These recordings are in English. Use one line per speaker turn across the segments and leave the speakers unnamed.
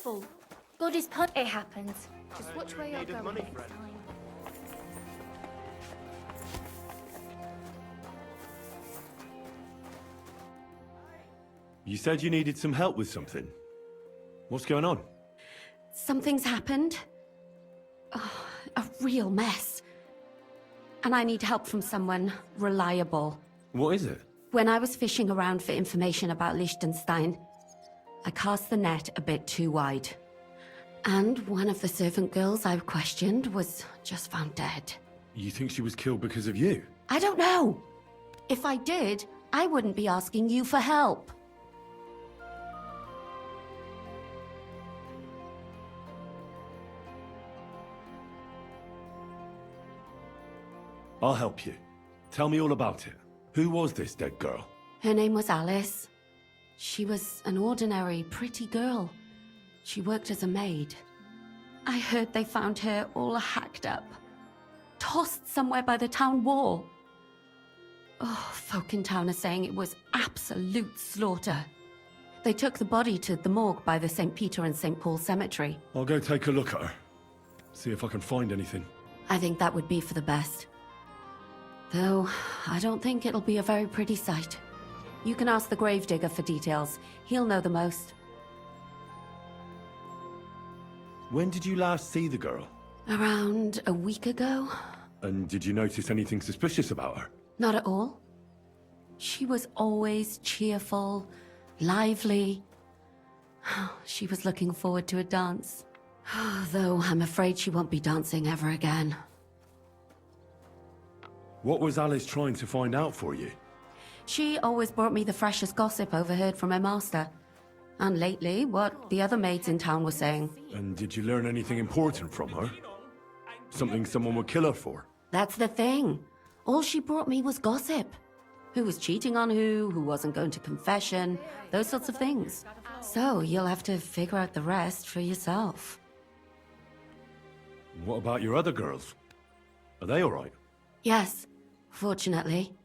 careful. God is put.
It happens. Just watch where you're
Needed
going
money,
next
friend.
time.
You said you needed some help with something. What's going on?
Something's happened. Oh, a real mess. And I need help from someone reliable.
What is it?
When I was fishing around for information about Liechtenstein, I cast the net a bit too wide. And one of the servant girls I questioned was just found dead.
You think she was killed because of you?
I don't know. If I did, I wouldn't be asking you for help.
I'll help you. Tell me all about it. Who was this dead girl?
Her name was Alice. She was an ordinary, pretty girl. She worked as a maid. I heard they found her all hacked up, tossed somewhere by the town wall. Oh, folk in town are saying it was absolute slaughter. They took the body to the morgue by the St. Peter and St. Paul cemetery.
I'll go take a look at her. See if I can find anything.
I think that would be for the best. Though, I don't think it'll be a very pretty sight. You can ask the gravedigger for details. He'll know the most.
When did you last see the girl?
Around a week ago?
And did you notice anything suspicious about her?
Not at all. She was always cheerful, lively. She was looking forward to a dance. Though I'm afraid she won't be dancing ever again.
What was Alice trying to find out for you?
She always brought me the freshest gossip overheard from her master. And lately, what the other maids in town were saying.
And did you learn anything important from her? Something someone would kill her for?
That's the thing. All she brought me was gossip. Who was cheating on who wasn't going to confession, those sorts of things. So you'll have to figure out the rest for yourself.
What about your other girls? Are they alright?
Yes, fortunately.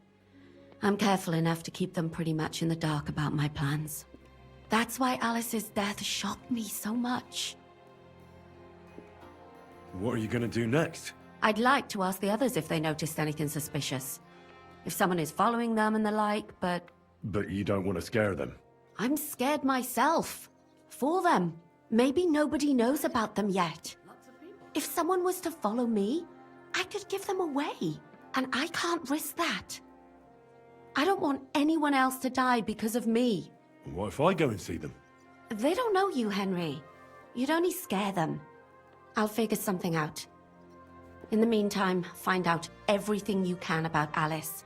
I'm careful enough to keep them pretty much in the dark about my plans. That's why Alice's death shocked me so much.
What are you gonna do next?
I'd like to ask the others if they noticed anything suspicious. If someone is following them and the like, but...
But you don't want to scare them.
I'm scared myself. For them. Maybe nobody knows about them yet. If someone was to follow me, I could give them away. And I can't risk that. I don't want anyone else to die because of me.
What if I go and see them?
They don't know you, Henry. You'd only scare them. I'll figure something out. In the meantime, find out everything you can about Alice.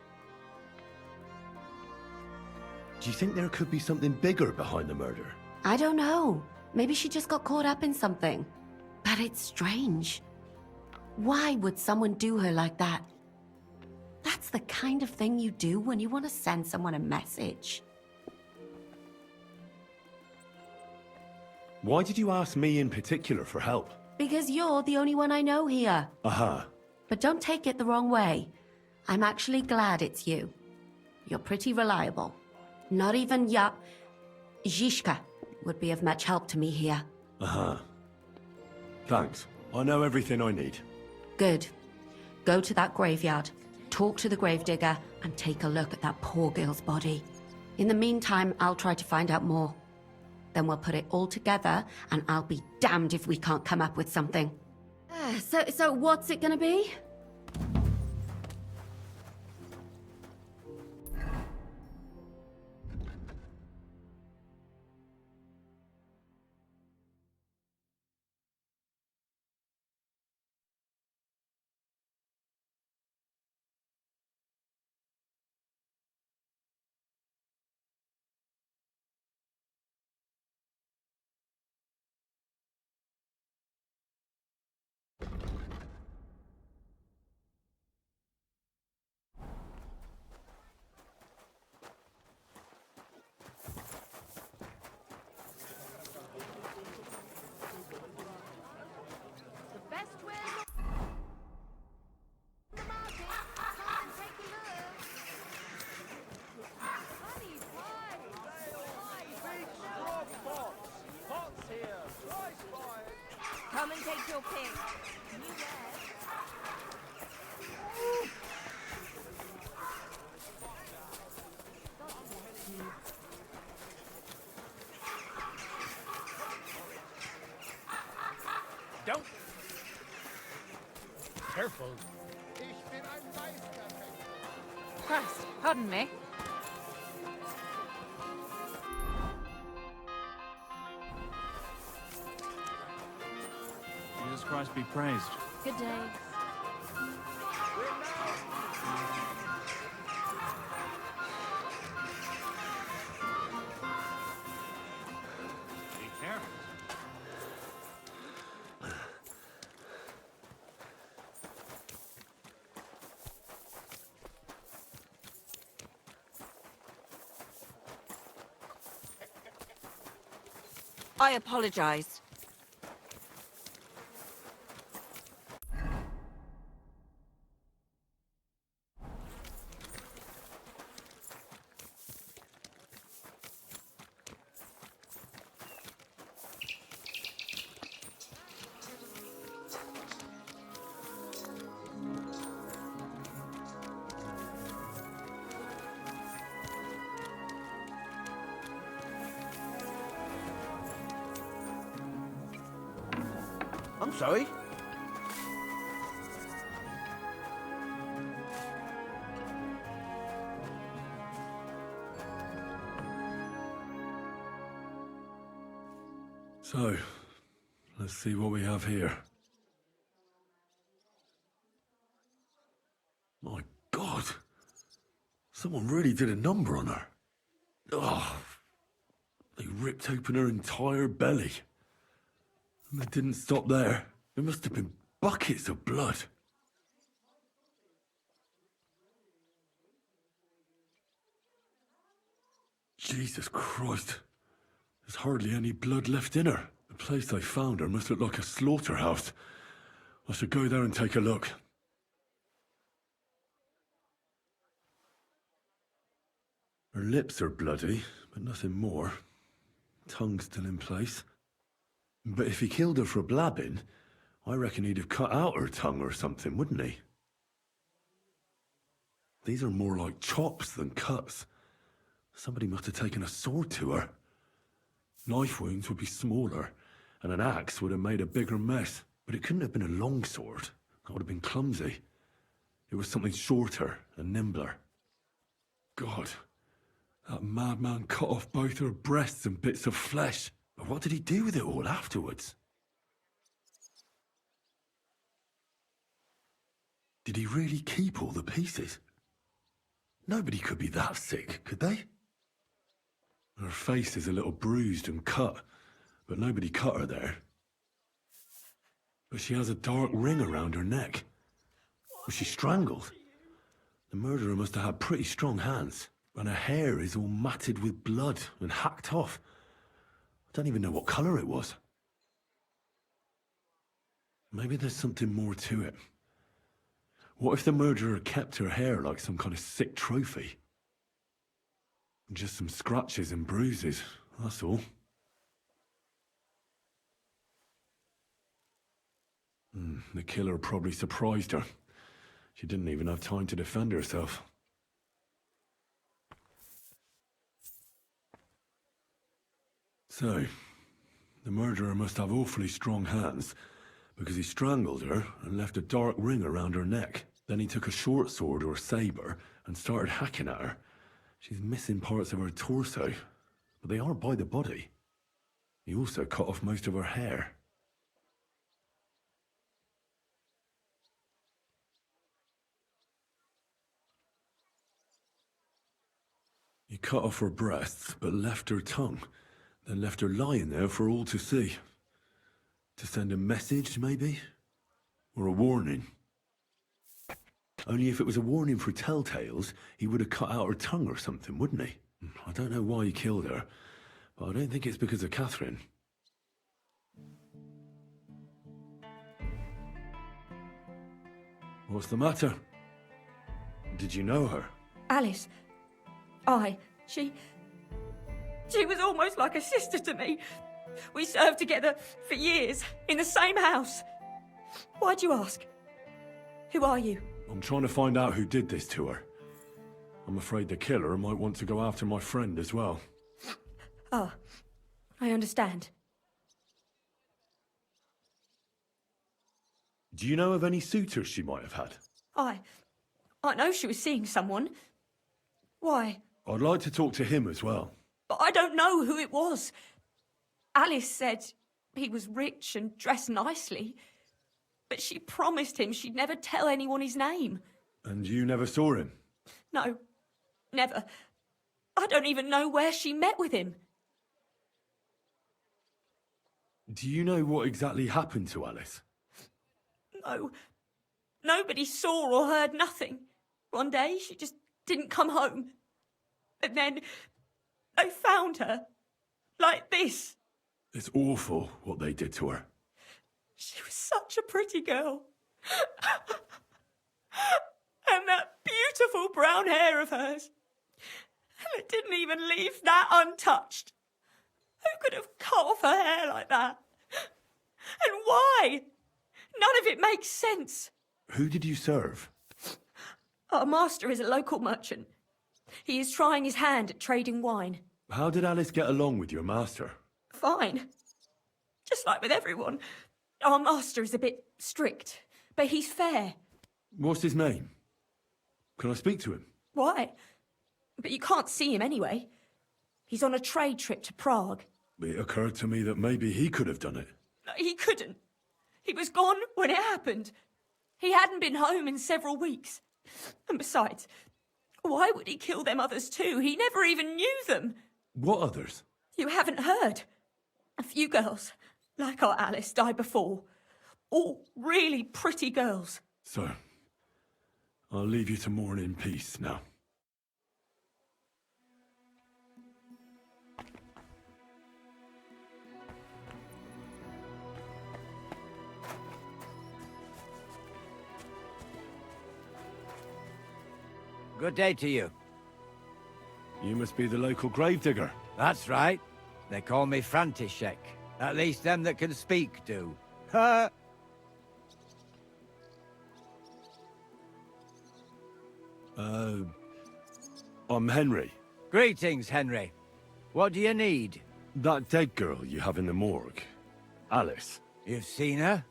Do you think there could be something bigger behind the murder?
I don't know. Maybe she just got caught up in something. But it's strange. Why would someone do her like that? That's the kind of thing you do when you want to send someone a message.
Why did you ask me in particular for help?
Because you're the only one I know here.
Aha.
But don't take it the wrong way. I'm actually glad it's you. You're pretty reliable. Not even Zhishka would be of much help to me here.
Aha. Thanks. I know everything I need.
Good. Go to that graveyard, talk to the gravedigger, and take a look at that poor girl's body. In the meantime, I'll try to find out more. Then we'll put it all together, and I'll be damned if we can't come up with something. So what's it gonna be?
take your pick.
Don't. Careful.
Christ, pardon me.
Jesus Christ be praised.
Good day.
Be careful.
I apologize.
I'm sorry.
So, let's see what we have here. My God! Someone really did a number on her. Oh, they ripped open her entire belly. And they didn't stop there. There must have been buckets of blood. Jesus Christ. There's hardly any blood left in her. The place I found her must look like a slaughterhouse. I should go there and take a look. Her lips are bloody, but nothing more. Tongue's still in place. But if he killed her for blabbing, I reckon he'd have cut out her tongue or something, wouldn't he? These are more like chops than cuts. Somebody must have taken a sword to her. Knife wounds would be smaller, and an axe would have made a bigger mess. But it couldn't have been a long sword. That would have been clumsy. It was something shorter and nimbler. God, that madman cut off both her breasts and bits of flesh. But what did he do with it all afterwards? Did he really keep all the pieces? Nobody could be that sick, could they? Her face is a little bruised and cut, but nobody cut her there. But she has a dark ring around her neck. Was she strangled? The murderer must have had pretty strong hands, and her hair is all matted with blood and hacked off. I don't even know what colour it was. Maybe there's something more to it. What if the murderer kept her hair like some kind of sick trophy? Just some scratches and bruises, that's all. The killer probably surprised her. She didn't even have time to defend herself. So, the murderer must have awfully strong hands, because he strangled her and left a dark ring around her neck. Then he took a short sword or saber and started hacking at her. She's missing parts of her torso, but they are by the body. He also cut off most of her hair. He cut off her breasts, but left her tongue, then left her lying there for all to see. To send a message, maybe? Or a warning? Only if it was a warning for telltales, he would have cut out her tongue or something, wouldn't he? I don't know why he killed her, but I don't think it's because of Catherine. What's the matter? Did you know her?
Alice. She was almost like a sister to me.
We served together for years, in the same house. Why'd you ask? Who are you?
I'm trying to find out who did this to her. I'm afraid the killer might want to go after my friend as well.
Ah, I understand.
Do you know of any suitors she might have had?
I know she was seeing someone. Why?
I'd like to talk to him as well.
But I don't know who it was. Alice said he was rich and dressed nicely, but she promised him she'd never tell anyone his name.
And you never saw him?
No, never. I don't even know where she met with him.
Do you know what exactly happened to Alice?
No. Nobody saw or heard nothing. One day, she just didn't come home. And then, they found her. Like this.
It's awful what they did to her.
She was such a pretty girl. And that beautiful brown hair of hers. And it didn't even leave that untouched. Who could have cut off her hair like that? And why? None of it makes sense.
Who did you serve?
Our master is a local merchant. He is trying his hand at trading wine.
How did Alice get along with your master?
Fine. Just like with everyone. Our master is a bit strict, but he's fair.
What's his name? Can I speak to him?
Why? But you can't see him anyway. He's on a trade trip to Prague.
It occurred to me that maybe he could have done it.
No, he couldn't. He was gone when it happened. He hadn't been home in several weeks. And besides, why would he kill them others too? He never even knew them.
What others?
You haven't heard. A few girls, like our Alice, died before. All really pretty girls.
So, I'll leave you to mourn in peace now.
Good day to you.
You must be the local gravedigger.
That's right. They call me František. At least them that can speak do. Ha!
I'm Henry.
Greetings, Henry. What do you need?
That dead girl you have in the morgue. Alice.
You've seen her?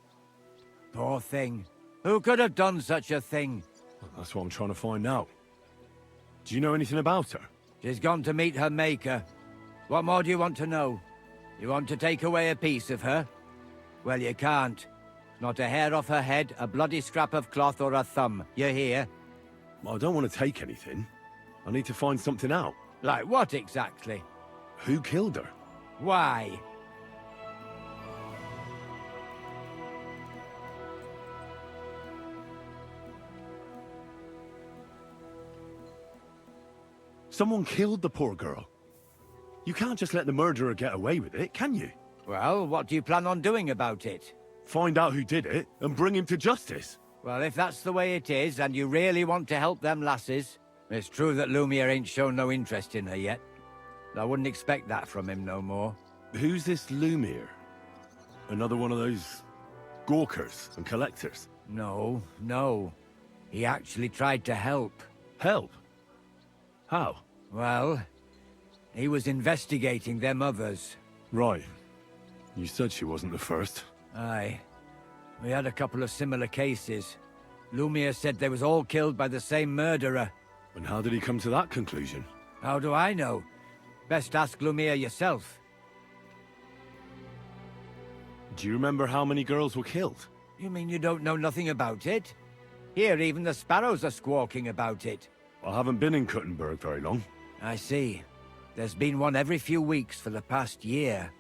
Poor thing. Who could have done such a thing?
That's what I'm trying to find out. Do you know anything about her?
She's gone to meet her maker. What more do you want to know? You want to take away a piece of her? Well, you can't. Not a hair off her head, a bloody scrap of cloth or a thumb. You hear?
I don't want to take anything. I need to find something out.
Like what exactly?
Who killed her?
Why?
Someone killed the poor girl. You can't just let the murderer get away with it, can you?
Well, what do you plan on doing about it?
Find out who did it and bring him to justice.
Well, if that's the way it is, and you really want to help them lasses, it's true that Lumir ain't shown no interest in her yet. I wouldn't expect that from him no more.
Who's this Lumir? Another one of those gawkers and collectors?
No. He actually tried to help.
Help? How?
Well, he was investigating them others.
Right. You said she wasn't the first.
Aye. We had a couple of similar cases. Lumir said they was all killed by the same murderer.
And how did he come to that conclusion?
How do I know? Best ask Lumir yourself.
Do you remember how many girls were killed?
You mean you don't know nothing about it? Here, even the sparrows are squawking about it.
I haven't been in Kuttenberg very long.
I see. There's been one every few weeks for the past year.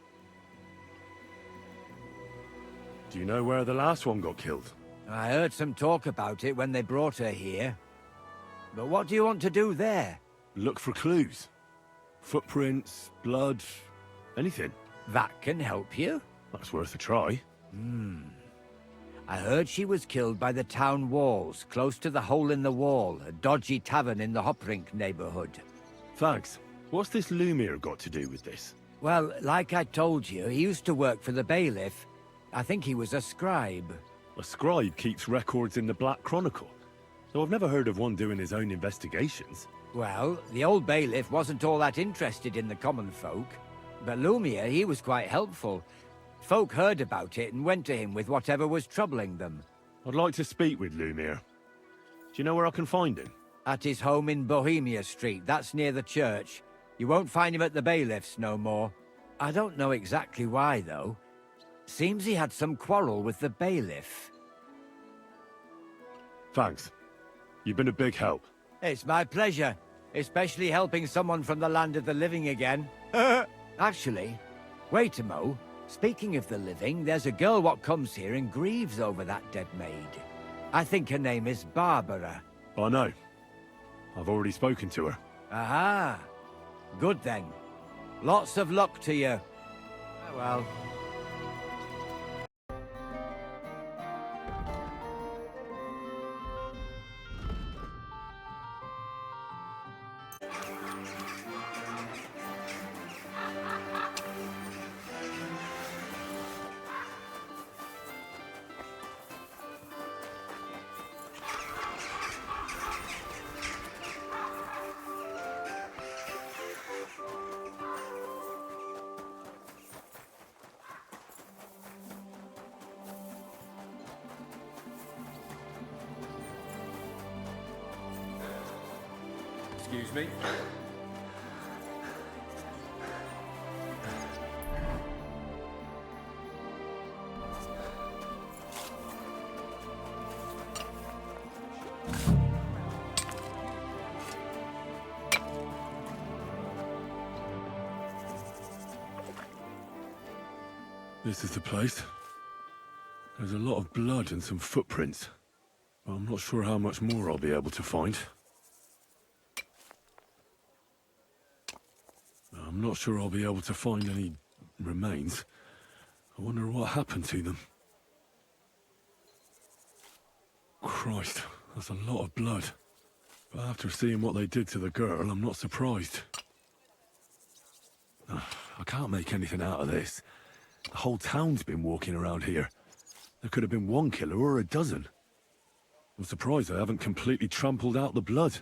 Do you know where the last one got killed?
I heard some talk about it when they brought her here. But what do you want to do there?
Look for clues. Footprints, blood, anything.
That can help you?
That's worth a try.
I heard she was killed by the town walls, close to the Hole in the Wall, a dodgy tavern in the Hoprink neighborhood.
Thanks. What's this Lumir got to do with this?
Well, like I told you, he used to work for the bailiff. I think he was a scribe.
A scribe keeps records in the Black Chronicle, though I've never heard of one doing his own investigations.
Well, the old bailiff wasn't all that interested in the common folk. But Lumir, he was quite helpful. Folk heard about it and went to him with whatever was troubling them.
I'd like to speak with Lumir. Do you know where I can find him?
At his home in Bohemia Street, that's near the church. You won't find him at the bailiff's no more. I don't know exactly why, though. Seems he had some quarrel with the bailiff.
Thanks. You've been a big help.
It's my pleasure, especially helping someone from the land of the living again. Actually, wait a mo. Speaking of the living, there's a girl what comes here and grieves over that dead maid. I think her name is Barbara.
I know. I've already spoken to her.
Aha. Good then. Lots of luck to you. Oh well.
Excuse me.
This is the place. There's a lot of blood and some footprints, but I'm not sure how much more I'll be able to find. I'm not sure I'll be able to find any remains. I wonder what happened to them. Christ, that's a lot of blood. But after seeing what they did to the girl, I'm not surprised. I can't make anything out of this. The whole town's been walking around here. There could have been one killer or a dozen. I'm surprised I haven't completely trampled out the blood.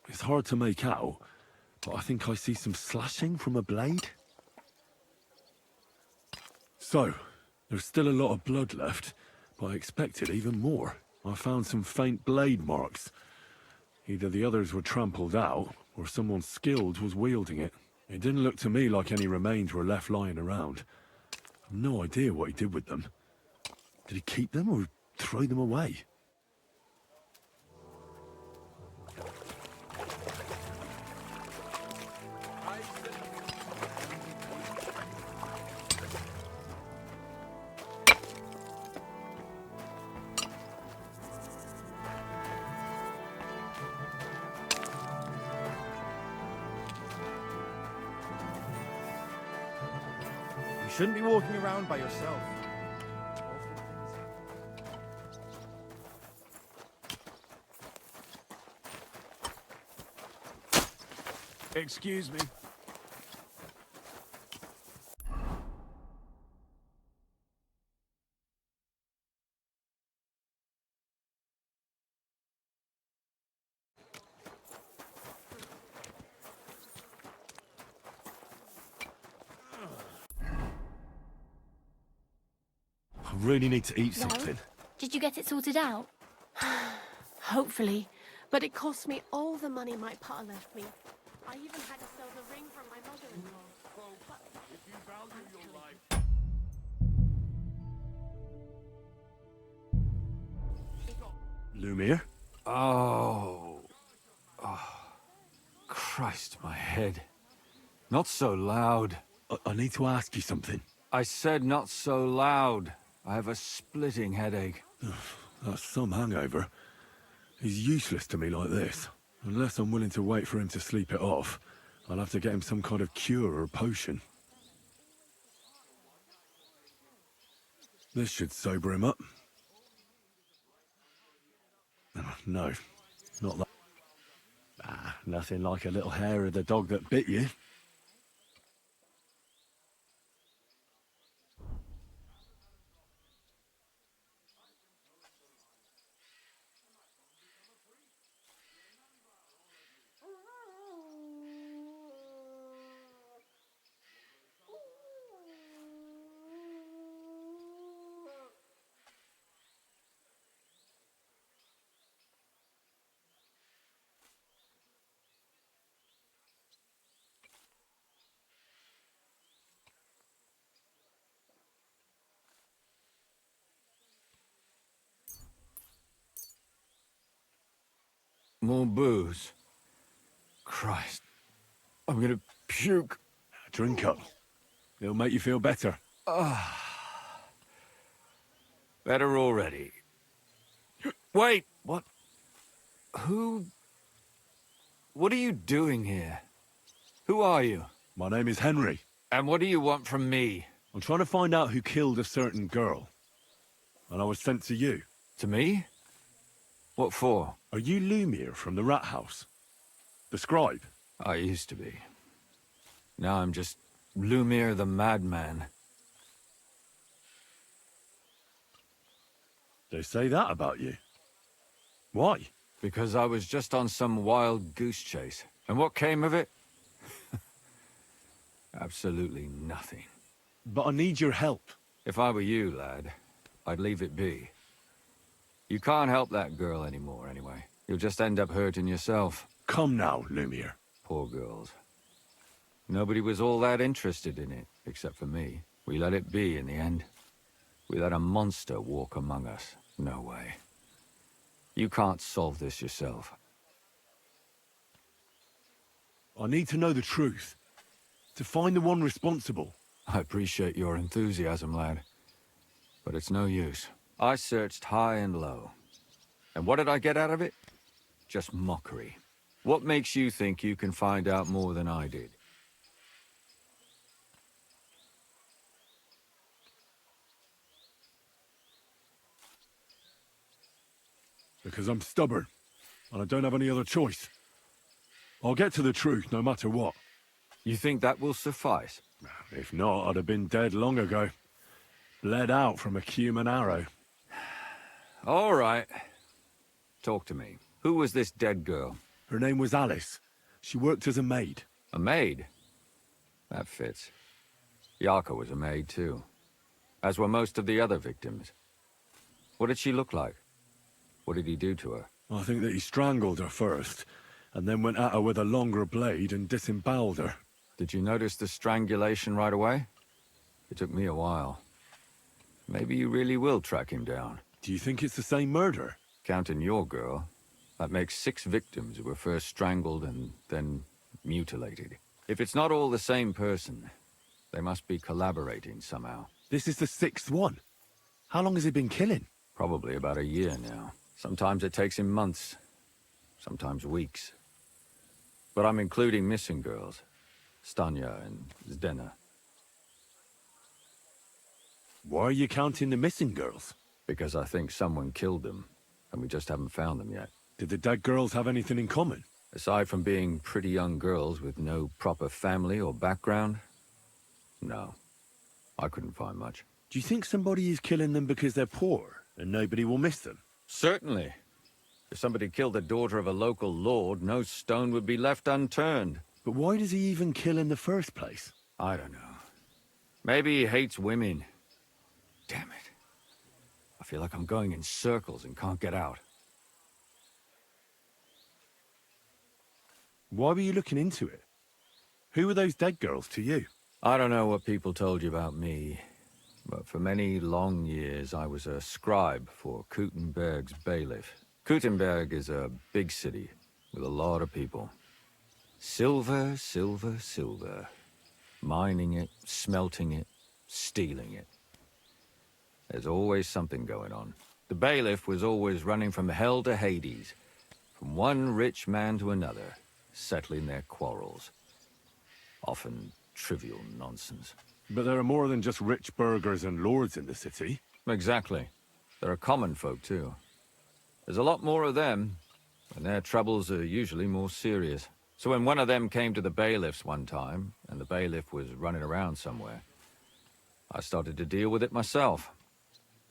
It's hard to make out, but I think I see some slashing from a blade. So, there's still a lot of blood left, but I expected even more. I found some faint blade marks. Either the others were trampled out, or someone skilled was wielding it. It didn't look to me like any remains were left lying around. I've no idea what he did with them. Did he keep them or throw them away?
You shouldn't be walking around by yourself. Excuse me.
I really need to eat
No?
something.
Did you get it sorted out?
Hopefully. But it cost me all the money my pa left me. I even had to sell the ring from my mother-in-law.
Lumir?
Oh. Christ, my head. Not so loud.
I need to ask you something.
I said not so loud. I have a splitting headache.
That's some hangover. He's useless to me like this. Unless I'm willing to wait for him to sleep it off, I'll have to get him some kind of cure or potion. This should sober him up. No, not that. Nothing like a little hair of the dog that bit you.
More booze. Christ. I'm gonna puke.
Drink up. It'll make you feel better.
Better already. Wait, what? Who... What are you doing here? Who are you?
My name is Henry.
And what do you want from me?
I'm trying to find out who killed a certain girl. And I was sent to you.
To me? What for?
Are you Lumir from the rat house? The scribe?
I used to be. Now I'm just Lumir the madman.
They say that about you. Why?
Because I was just on some wild goose chase. And what came of it? Absolutely nothing.
But I need your help.
If I were you, lad, I'd leave it be. You can't help that girl anymore, anyway. You'll just end up hurting yourself.
Come now, Lumir.
Poor girls. Nobody was all that interested in it, except for me. We let it be in the end. We let a monster walk among us. No way. You can't solve this yourself.
I need to know the truth. To find the one responsible.
I appreciate your enthusiasm, lad. But it's no use. I searched high and low. And what did I get out of it? Just mockery. What makes you think you can find out more than I did?
Because I'm stubborn. And I don't have any other choice. I'll get to the truth no matter what.
You think that will suffice?
If not, I'd have been dead long ago. Bled out from a human arrow.
All right. Talk to me. Who was this dead girl?
Her name was Alice. She worked as a maid.
A maid? That fits. Yaka was a maid, too. As were most of the other victims. What did she look like? What did he do to her?
I think that he strangled her first, and then went at her with a longer blade and disemboweled her.
Did you notice the strangulation right away? It took me a while. Maybe you really will track him down.
Do you think it's the same murder?
Counting your girl, that makes 6 victims who were first strangled and then mutilated. If it's not all the same person, they must be collaborating somehow.
This is the 6th one. How long has he been killing?
Probably about a year now. Sometimes it takes him months, sometimes weeks. But I'm including missing girls. Stanya and Zdena.
Why are you counting the missing girls?
Because I think someone killed them, and we just haven't found them yet.
Did the dead girls have anything in common?
Aside from being pretty young girls with no proper family or background, no. I couldn't find much.
Do you think somebody is killing them because they're poor, and nobody will miss them?
Certainly. If somebody killed the daughter of a local lord, no stone would be left unturned.
But why does he even kill in the first place?
I don't know. Maybe he hates women. Damn it. I feel like I'm going in circles and can't get out.
Why were you looking into it? Who were those dead girls to you?
I don't know what people told you about me, but for many long years I was a scribe for Kuttenberg's bailiff. Kuttenberg is a big city with a lot of people. Silver, silver, silver. Mining it, smelting it, stealing it. There's always something going on. The bailiff was always running from hell to Hades, from one rich man to another, settling their quarrels. Often trivial nonsense.
But there are more than just rich burghers and lords in the city.
Exactly. There are common folk, too. There's a lot more of them, and their troubles are usually more serious. So when one of them came to the bailiff's one time, and the bailiff was running around somewhere, I started to deal with it myself.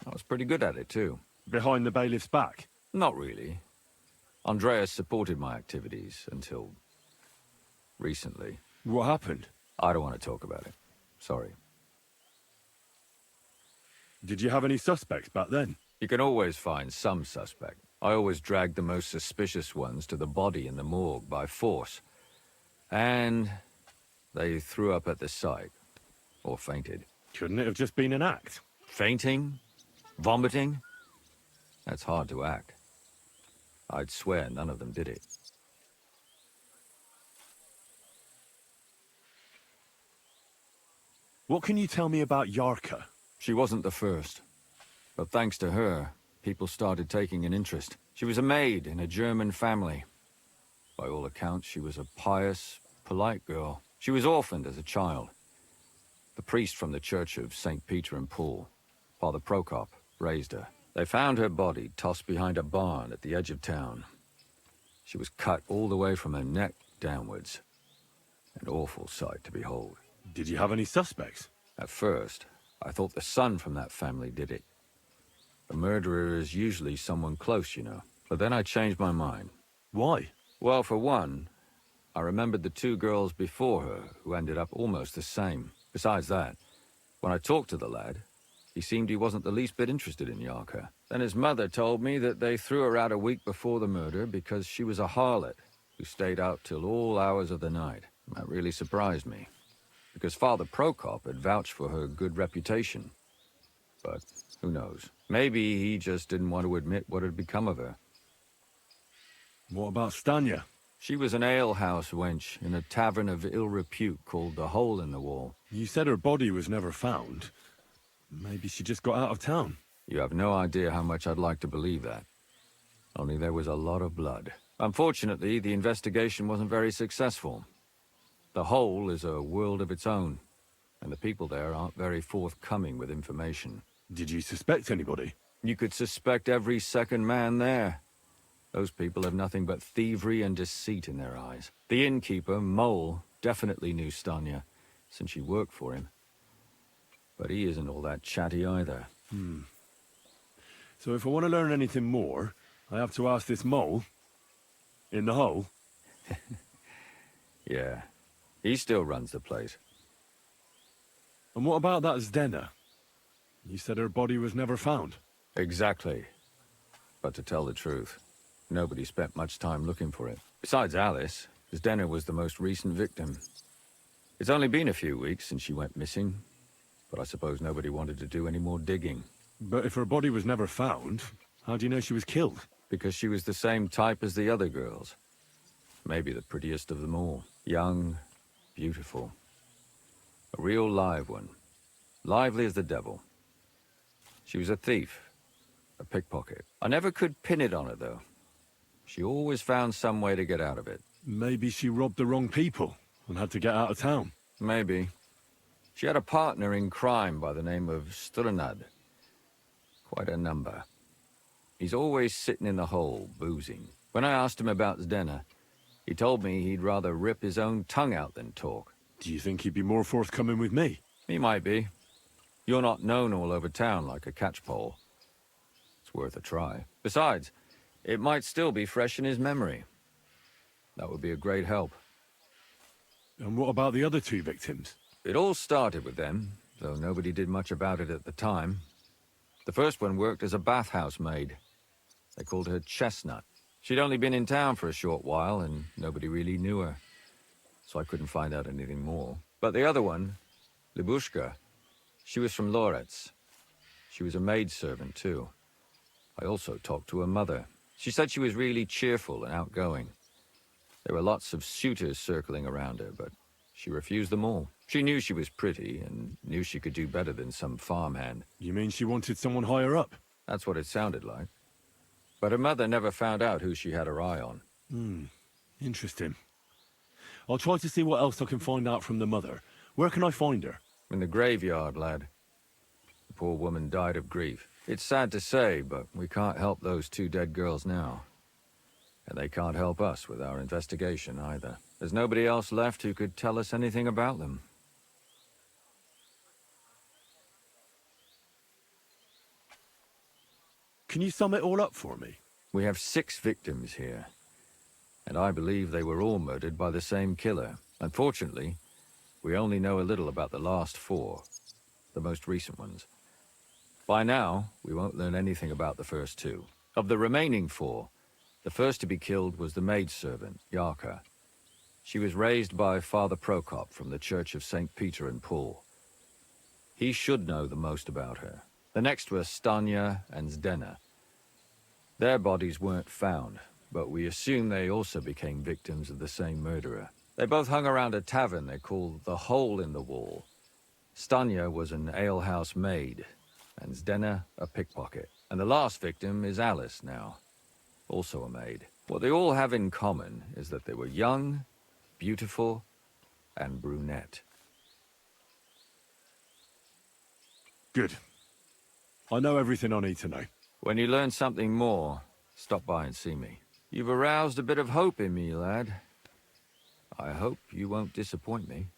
I was pretty good at it, too.
Behind the bailiff's back?
Not really. Andreas supported my activities until... recently.
What happened?
I don't want to talk about it. Sorry.
Did you have any suspects back then?
You can always find some suspect. I always dragged the most suspicious ones to the body in the morgue by force. And they threw up at the sight. Or fainted.
Couldn't it have just been an act?
Fainting? Vomiting? That's hard to act. I'd swear none of them did it.
What can you tell me about Yarka?
She wasn't the first. But thanks to her, people started taking an interest. She was a maid in a German family. By all accounts, she was a pious, polite girl. She was orphaned as a child. The priest from the Church of St. Peter and Paul, Father Prokop, raised her. They found her body tossed behind a barn at the edge of town. She was cut all the way from her neck downwards. An awful sight to behold.
Did you have any suspects?
At first, I thought the son from that family did it. A murderer is usually someone close, you know. But then I changed my mind.
Why?
Well, for one, I remembered the two girls before her who ended up almost the same. Besides that, when I talked to the lad, he seemed he wasn't the least bit interested in Yarka. Then his mother told me that they threw her out a week before the murder because she was a harlot who stayed out till all hours of the night. That really surprised me, because Father Prokop had vouched for her good reputation. But who knows? Maybe he just didn't want to admit what had become of her.
What about Stanya?
She was an alehouse wench in a tavern of ill repute called the Hole in the Wall.
You said her body was never found. Maybe she just got out of town.
You have no idea how much I'd like to believe that. Only there was a lot of blood. Unfortunately, the investigation wasn't very successful. The Hole is a world of its own, and the people there aren't very forthcoming with information.
Did you suspect anybody?
You could suspect every second man there. Those people have nothing but thievery and deceit in their eyes. The innkeeper, Mole, definitely knew Stanya, since she worked for him. But he isn't all that chatty either.
So if I want to learn anything more, I have to ask this mole in the hole?
Yeah, he still runs the place.
And what about that Zdena? You said her body was never found.
Exactly. But to tell the truth, nobody spent much time looking for it. Besides Alice, Zdena was the most recent victim. It's only been a few weeks since she went missing, but I suppose nobody wanted to do any more digging.
But if her body was never found, how do you know she was killed?
Because she was the same type as the other girls. Maybe the prettiest of them all. Young, beautiful. A real live one. Lively as the devil. She was a thief. A pickpocket. I never could pin it on her, though. She always found some way to get out of it.
Maybe she robbed the wrong people and had to get out of town.
Maybe. She had a partner in crime by the name of Strnad. Quite a number. He's always sitting in the hole, boozing. When I asked him about Zdena, he told me he'd rather rip his own tongue out than talk.
Do you think he'd be more forthcoming with me?
He might be. You're not known all over town like a catchpole. It's worth a try. Besides, it might still be fresh in his memory. That would be a great help.
And what about the other two victims?
It all started with them, though nobody did much about it at the time. The first one worked as a bathhouse maid. They called her Chestnut. She'd only been in town for a short while, and nobody really knew her. So I couldn't find out anything more. But the other one, Libushka, she was from Loretz. She was a maidservant, too. I also talked to her mother. She said she was really cheerful and outgoing. There were lots of suitors circling around her, but she refused them all. She knew she was pretty, and knew she could do better than some farmhand.
You mean she wanted someone higher up?
That's what it sounded like. But her mother never found out who she had her eye on.
Interesting. I'll try to see what else I can find out from the mother. Where can I find her?
In the graveyard, lad. The poor woman died of grief. It's sad to say, but we can't help those two dead girls now. And they can't help us with our investigation either. There's nobody else left who could tell us anything about them.
Can you sum it all up for me?
We have 6 victims here. And I believe they were all murdered by the same killer. Unfortunately, we only know a little about the last 4, the most recent ones. By now, we won't learn anything about the first 2. Of the remaining 4, the first to be killed was the maidservant, Yarka. She was raised by Father Prokop from the Church of St. Peter and Paul. He should know the most about her. The next were Stanya and Zdena. Their bodies weren't found, but we assume they also became victims of the same murderer. They both hung around a tavern they call the Hole in the Wall. Stanya was an alehouse maid, and Zdena a pickpocket. And the last victim is Alice now, also a maid. What they all have in common is that they were young, beautiful, and brunette.
Good. I know everything I need to know.
When you learn something more, stop by and see me. You've aroused a bit of hope in me, lad. I hope you won't disappoint me.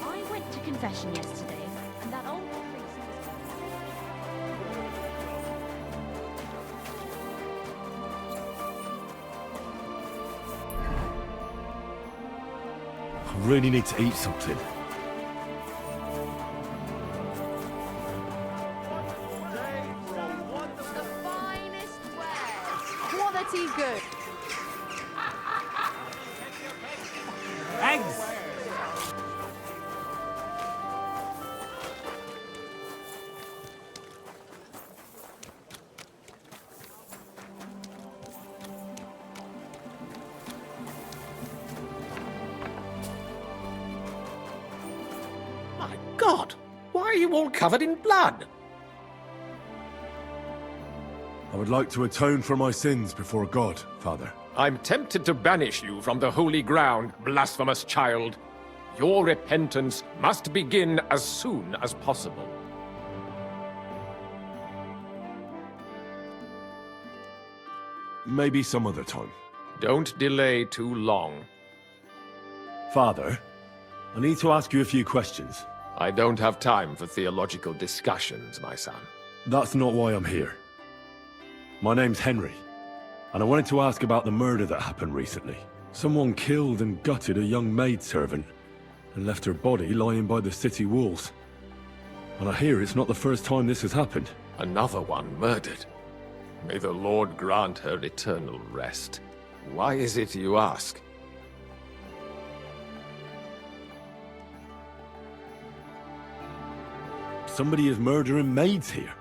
I went to confession yesterday, and that old priest was...
I really need to eat something.
The finest wares. Quality good.
Eggs!
My God! Why are you all covered in blood?
I would like to atone for my sins before God, Father.
I'm tempted to banish you from the holy ground, blasphemous child. Your repentance must begin as soon as possible.
Maybe some other time.
Don't delay too long.
Father, I need to ask you a few questions.
I don't have time for theological discussions, my son.
That's not why I'm here. My name's Henry, and I wanted to ask about the murder that happened recently. Someone killed and gutted a young maidservant and left her body lying by the city walls. And I hear it's not the first time this has happened.
Another one murdered. May the Lord grant her eternal rest. Why is it you ask?
Somebody is murdering maids here.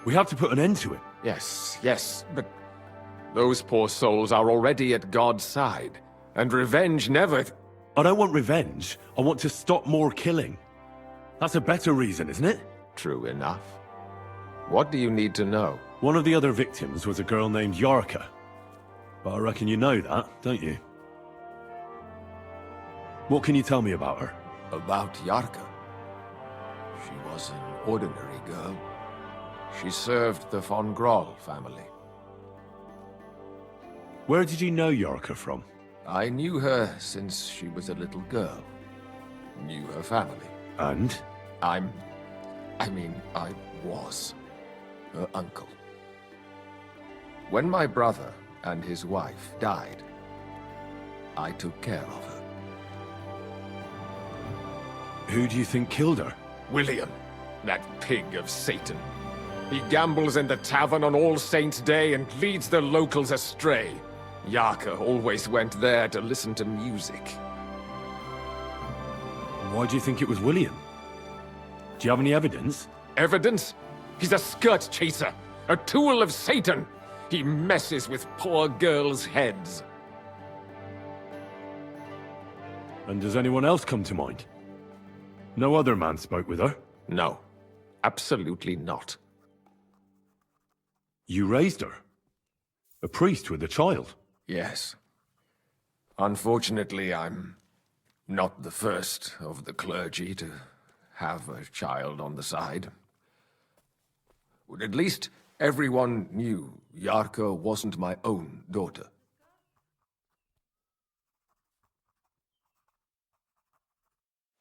We have to put an end to it.
Yes, but those poor souls are already at God's side, and revenge never...
I don't want revenge. I want to stop more killing. That's a better reason, isn't it?
True enough. What do you need to know?
One of the other victims was a girl named Yarka. But I reckon you know that, don't you? What can you tell me about her?
About Yarka? She was an ordinary girl. She served the von Groll family.
Where did you know Yarka from?
I knew her since she was a little girl. Knew her family.
And?
I was her uncle. When my brother and his wife died, I took care of her.
Who do you think killed her?
William, that pig of Satan. He gambles in the tavern on All Saints' Day and leads the locals astray. Yarka always went there to listen to music.
Why do you think it was William? Do you have any evidence?
Evidence? He's a skirt chaser, a tool of Satan. He messes with poor girls' heads.
And does anyone else come to mind? No other man spoke with her?
No, absolutely not.
You raised her? A priest with a child?
Yes. Unfortunately, I'm not the first of the clergy to have a child on the side. But at least everyone knew Yarka wasn't my own daughter.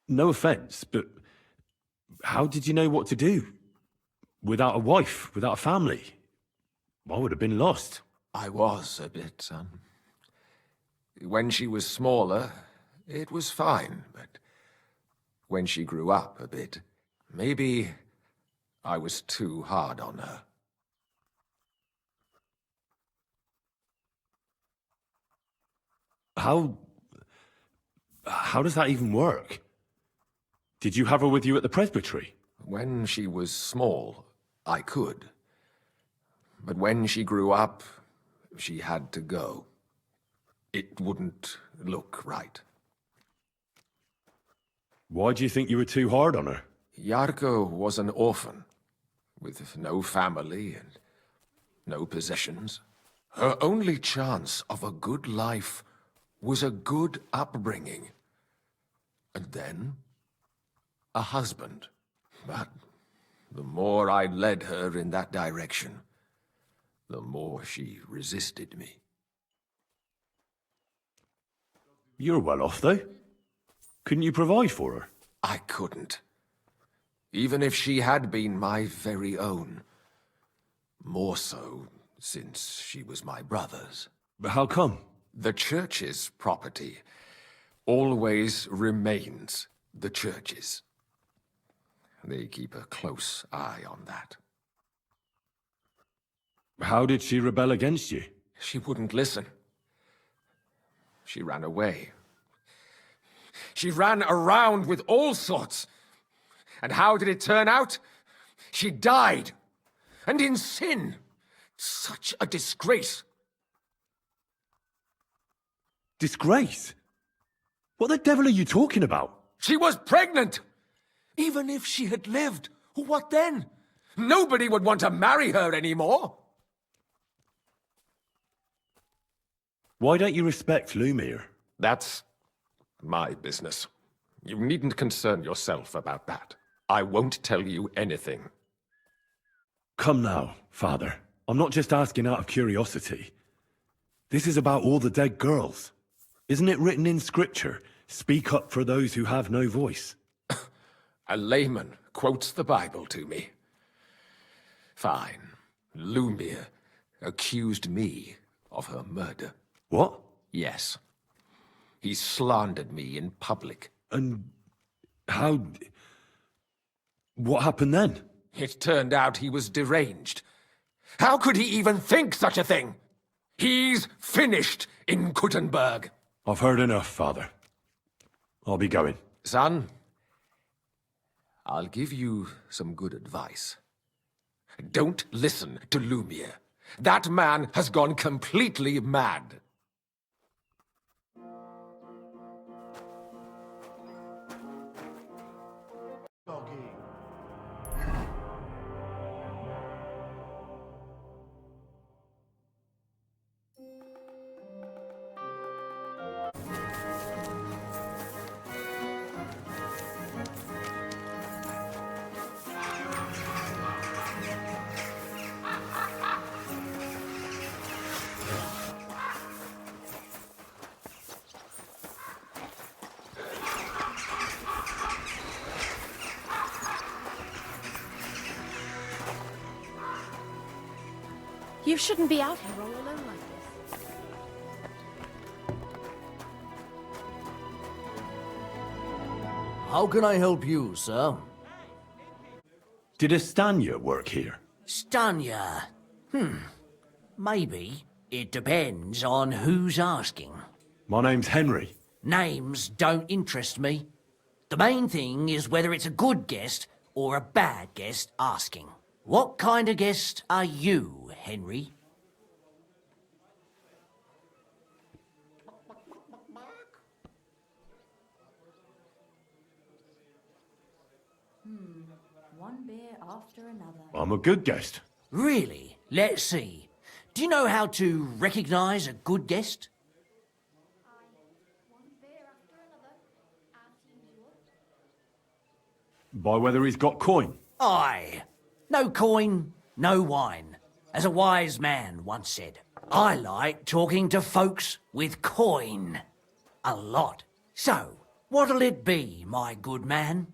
No offense, but how did you know what to do? Without a wife, without a family? I would have been lost.
I was a bit, when she was smaller, it was fine, but when she grew up a bit, maybe I was too hard on her.
How does that even work? Did you have her with you at the presbytery?
When she was small, I could. But when she grew up, she had to go. It wouldn't look right.
Why do you think you were too hard on her?
Yarko was an orphan, with no family and no possessions. Her only chance of a good life was a good upbringing. And then, a husband. But the more I led her in that direction, the more she resisted me.
You're well off, though. Couldn't you provide for her?
I couldn't. Even if she had been my very own. More so, since she was my brother's.
But how come?
The church's property always remains the church's. They keep a close eye on that.
How did she rebel against you?
She wouldn't listen. She ran away. She ran around with all sorts. And how did it turn out? She died. And in sin. Such a disgrace.
Disgrace? What the devil are you talking about?
She was pregnant! Even if she had lived, what then? Nobody would want to marry her anymore.
Why don't you respect Lumir?
That's my business. You needn't concern yourself about that. I won't tell you anything.
Come now, Father. I'm not just asking out of curiosity. This is about all the dead girls. Isn't it written in Scripture, speak up for those who have no voice?
A layman quotes the Bible to me. Fine. Lumir accused me of her murder.
What?
Yes. He slandered me in public.
And how... What happened then?
It turned out he was deranged. How could he even think such a thing? He's finished in Kuttenberg.
I've heard enough, Father. I'll be going.
Son, I'll give you some good advice. Don't listen to Lumir. That man has gone completely mad.
You shouldn't be out here all alone like this.
How can I help you, sir?
Did a Stanya work here?
Stanya? Maybe. It depends on who's asking.
My name's Henry.
Names don't interest me. The main thing is whether it's a good guest or a bad guest asking. What kind of guest are you, Henry?
One beer after another.
I'm a good guest.
Really? Let's see. Do you know how to recognize a good guest?
By whether he's got coin?
Aye. No coin, no wine. As a wise man once said, I like talking to folks with coin. A lot. So, what'll it be, my good man?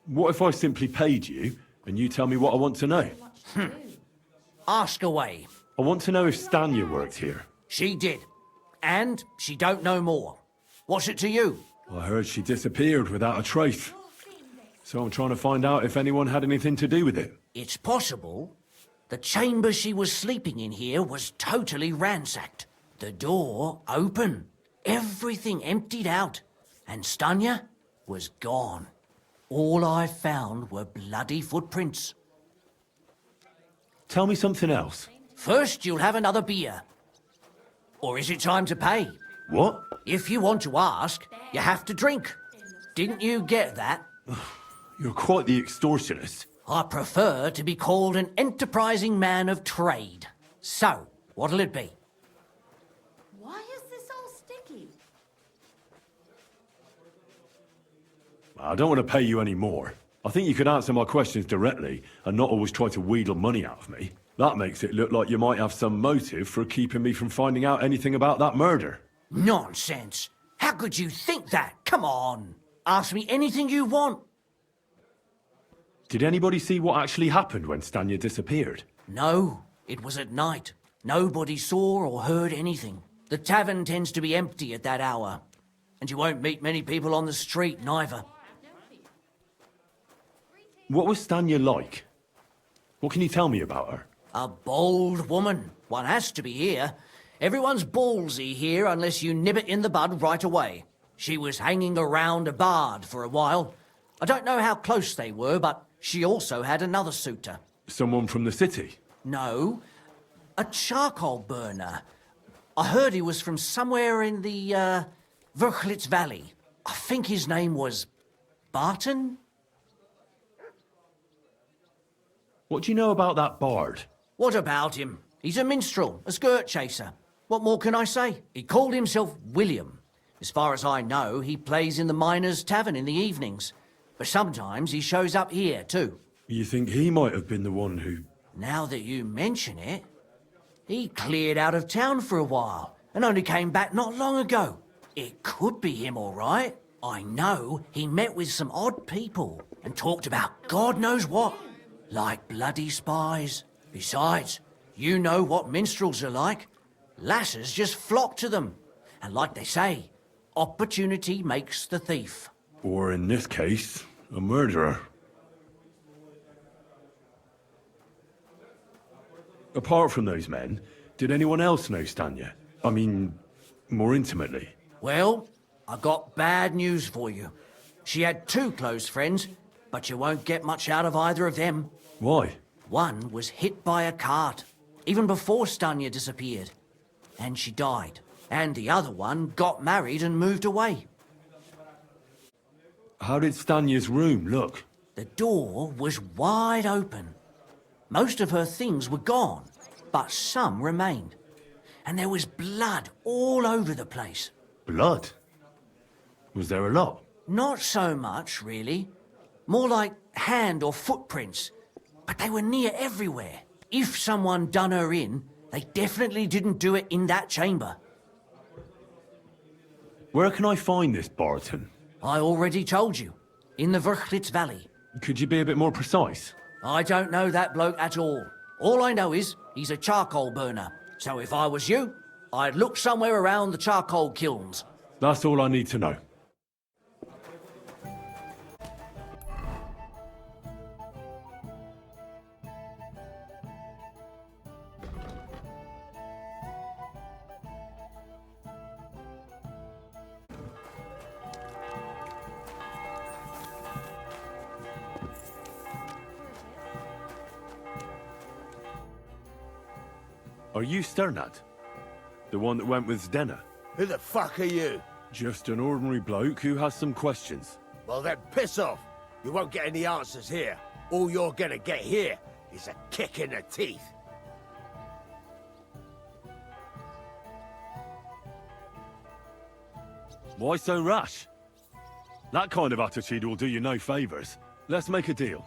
What if I simply paid you, and you tell me what I want to know?
Ask away.
I want to know if Stanya worked here.
She did. And she don't know more. What's it to you?
I heard she disappeared without a trace. So I'm trying to find out if anyone had anything to do with it.
It's possible, The chamber she was sleeping in here was totally ransacked. The door open. Everything emptied out. And Stanya was gone. All I found were bloody footprints.
Tell me something else.
First, you'll have another beer. Or is it time to pay?
What?
If you want to ask, you have to drink. Didn't you get that?
You're quite the extortionist.
I prefer to be called an enterprising man of trade. So, what'll it be?
Why is this all sticky?
I don't want to pay you any more. I think you could answer my questions directly and not always try to wheedle money out of me. That makes it look like you might have some motive for keeping me from finding out anything about that murder.
Nonsense. How could you think that? Come on. Ask me anything you want.
Did anybody see what actually happened when Stanya disappeared?
No, it was at night. Nobody saw or heard anything. The tavern tends to be empty at that hour. And you won't meet many people on the street, neither.
What was Stanya like? What can you tell me about her?
A bold woman. One has to be here. Everyone's ballsy here unless you nib it in the bud right away. She was hanging around a bard for a while. I don't know how close they were, but she also had another suitor.
Someone from the city?
No, a charcoal burner. I heard he was from somewhere in the, Verchlitz Valley. I think his name was Barton?
What do you know about that bard?
What about him? He's a minstrel, a skirt chaser. What more can I say? He called himself William. As far as I know, he plays in the miners' tavern in the evenings. But sometimes he shows up here, too.
You think he might have been the one who...
Now that you mention it, he cleared out of town for a while and only came back not long ago. It could be him, all right. I know he met with some odd people and talked about God knows what, like bloody spies. Besides, you know what minstrels are like. Lasses just flock to them. And like they say, opportunity makes the thief.
Or in this case, a murderer. Apart from those men, did anyone else know Stanya? I mean, more intimately.
Well, I got bad news for you. She had 2 close friends, but you won't get much out of either of them.
Why?
One was hit by a cart, even before Stanya disappeared. And she died. And the other one got married and moved away.
How did Stanya's room look?
The door was wide open. Most of her things were gone, but some remained. And there was blood all over the place.
Blood? Was there a lot?
Not so much, really. More like hand or footprints. But they were near everywhere. If someone done her in, they definitely didn't do it in that chamber.
Where can I find this Barton?
I already told you. In the Verchlitz Valley.
Could you be a bit more precise?
I don't know that bloke at all. All I know is he's a charcoal burner. So if I was you, I'd look somewhere around the charcoal kilns.
That's all I need to know. Are you Strnad? The one that went with Zdena?
Who the fuck are you?
Just an ordinary bloke who has some questions.
Well then, piss off. You won't get any answers here. All you're gonna get here is a kick in the teeth.
Why so rash? That kind of attitude will do you no favors. Let's make a deal.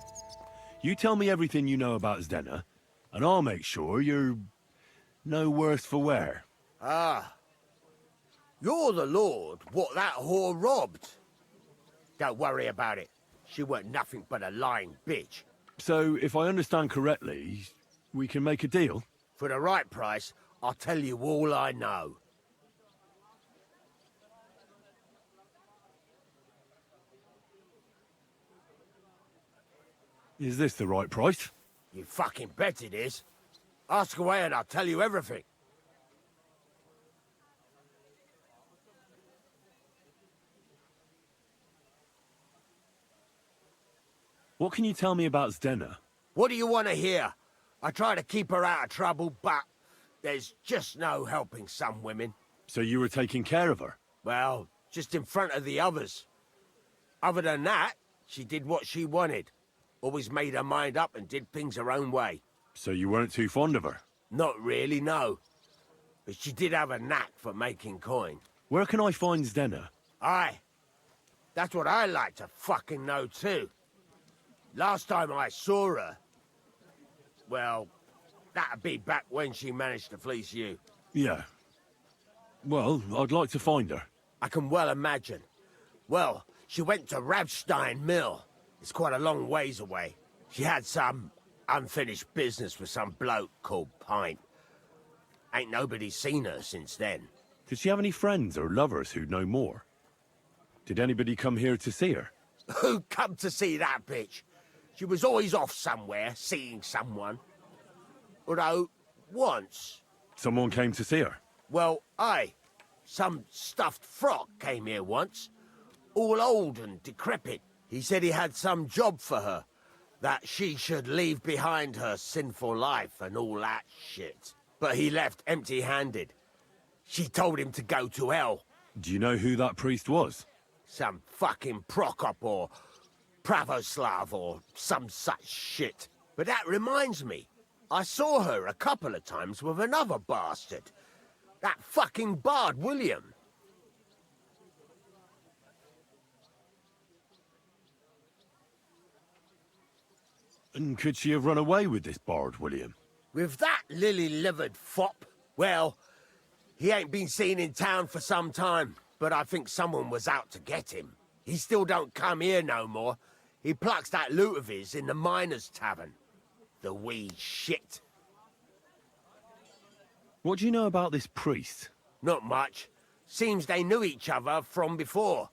You tell me everything you know about Zdena, and I'll make sure you're no worse for wear.
Ah. You're the lord what that whore robbed. Don't worry about it. She weren't nothing but a lying bitch.
So, if I understand correctly, we can make a deal?
For the right price, I'll tell you all I know.
Is this the right price?
You fucking bet it is. Ask away and I'll tell you everything.
What can you tell me about Zdena?
What do you want to hear? I try to keep her out of trouble, but there's just no helping some women.
So you were taking care of her?
Well, just in front of the others. Other than that, she did what she wanted. Always made her mind up and did things her own way.
So you weren't too fond of her?
Not really, no. But she did have a knack for making coin.
Where can I find Zdena?
Aye. That's what I like to fucking know too. Last time I saw her... Well, that'd be back when she managed to fleece you.
Yeah. Well, I'd like to find her.
I can well imagine. Well, she went to Ravstein Mill. It's quite a long ways away. She had some unfinished business with some bloke called Pint. Ain't nobody seen her since then.
Did she have any friends or lovers who'd know more? Did anybody come here to see her?
Who come to see that bitch? She was always off somewhere, seeing someone. Although, once...
Someone came to see her?
Well, aye. Some stuffed frock came here once. All old and decrepit. He said he had some job for her. That she should leave behind her sinful life and all that shit. But he left empty-handed. She told him to go to hell.
Do you know who that priest was?
Some fucking Prokop or Pravoslav or some such shit. But that reminds me. I saw her a couple of times with another bastard. That fucking bard, William.
And could she have run away with this bard, William?
With that lily-livered fop? Well, he ain't been seen in town for some time, but I think someone was out to get him. He still don't come here no more. He plucks that loot of his in the miners' tavern. The wee shit.
What do you know about this priest?
Not much. Seems they knew each other from before,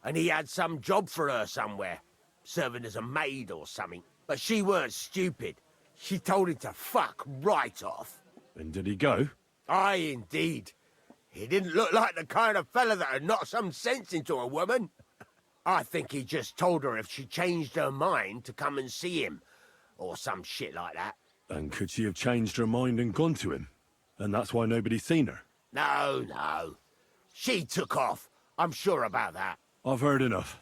and he had some job for her somewhere, serving as a maid or something. But she weren't stupid. She told him to fuck right off.
And did he go?
Aye, indeed. He didn't look like the kind of fella that would knock some sense into a woman. I think he just told her if she changed her mind to come and see him, or some shit like that.
And could she have changed her mind and gone to him? And that's why nobody's seen her?
No, no. She took off. I'm sure about that.
I've heard enough.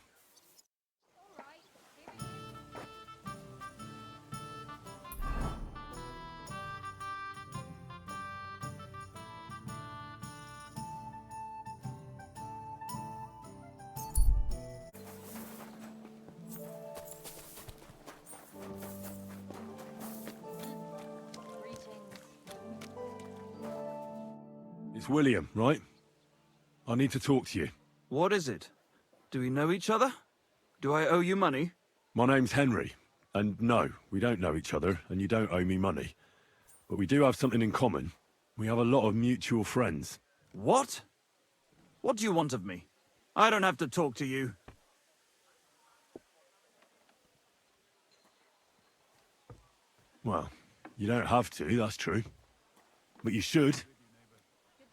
It's William, right? I need to talk to you.
What is it? Do we know each other? Do I owe you money?
My name's Henry, and no, we don't know each other, and you don't owe me money. But we do have something in common. We have a lot of mutual friends.
What? What do you want of me? I don't have to talk to you.
Well, you don't have to, that's true. But you should.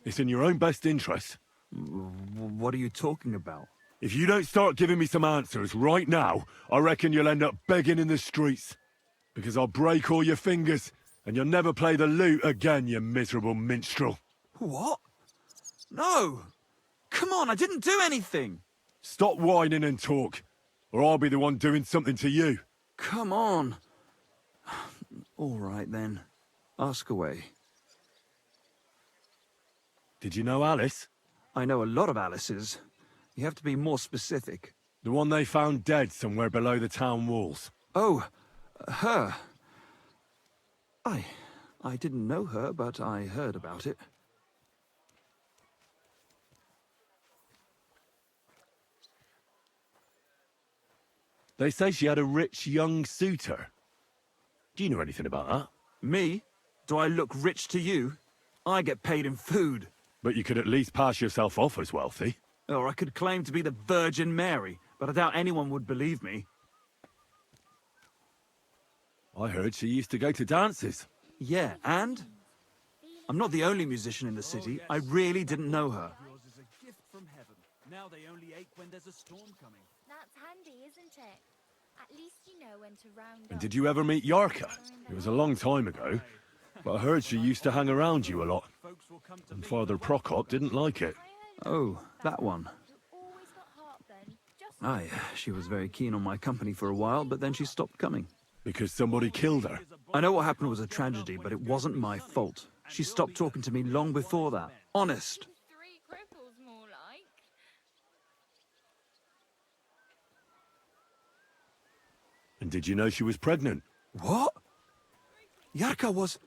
It's in your own best interest.
What are you talking about?
If you don't start giving me some answers right now, I reckon you'll end up begging in the streets. Because I'll break all your fingers, and you'll never play the lute again, you miserable minstrel.
What? No! Come on, I didn't do anything!
Stop whining and talk, or I'll be the one doing something to you.
Come on. All right, then. Ask away.
Did you know Alice?
I know a lot of Alices. You have to be more specific.
The one they found dead somewhere below the town walls.
Oh, her. I didn't know her, but I heard about it.
They say she had a rich young suitor. Do you know anything about that?
Me? Do I look rich to you? I get paid in food.
But you could at least pass yourself off as wealthy.
Or I could claim to be the Virgin Mary, but I doubt anyone would believe me.
I heard she used to go to dances.
Yeah, and? I'm not the only musician in the city. I really didn't know her.
Yours is a gift from heaven. Now they only ache when there's a storm coming.
That's handy, isn't it? At least you know when to round
And
up.
did you ever meet Yarka? It was a long time ago, but I heard she used to hang around you a lot. And Father Prokop didn't like it.
Oh, that one.
Always got heartburn. Just
Aye, she was very keen on my company for a while, but then she stopped coming.
Because somebody killed her.
I know what happened was a tragedy, but it wasn't my fault. She stopped talking to me long before that. Honest.
3 cripples more like.
And did you know she was pregnant?
What? Yarka was...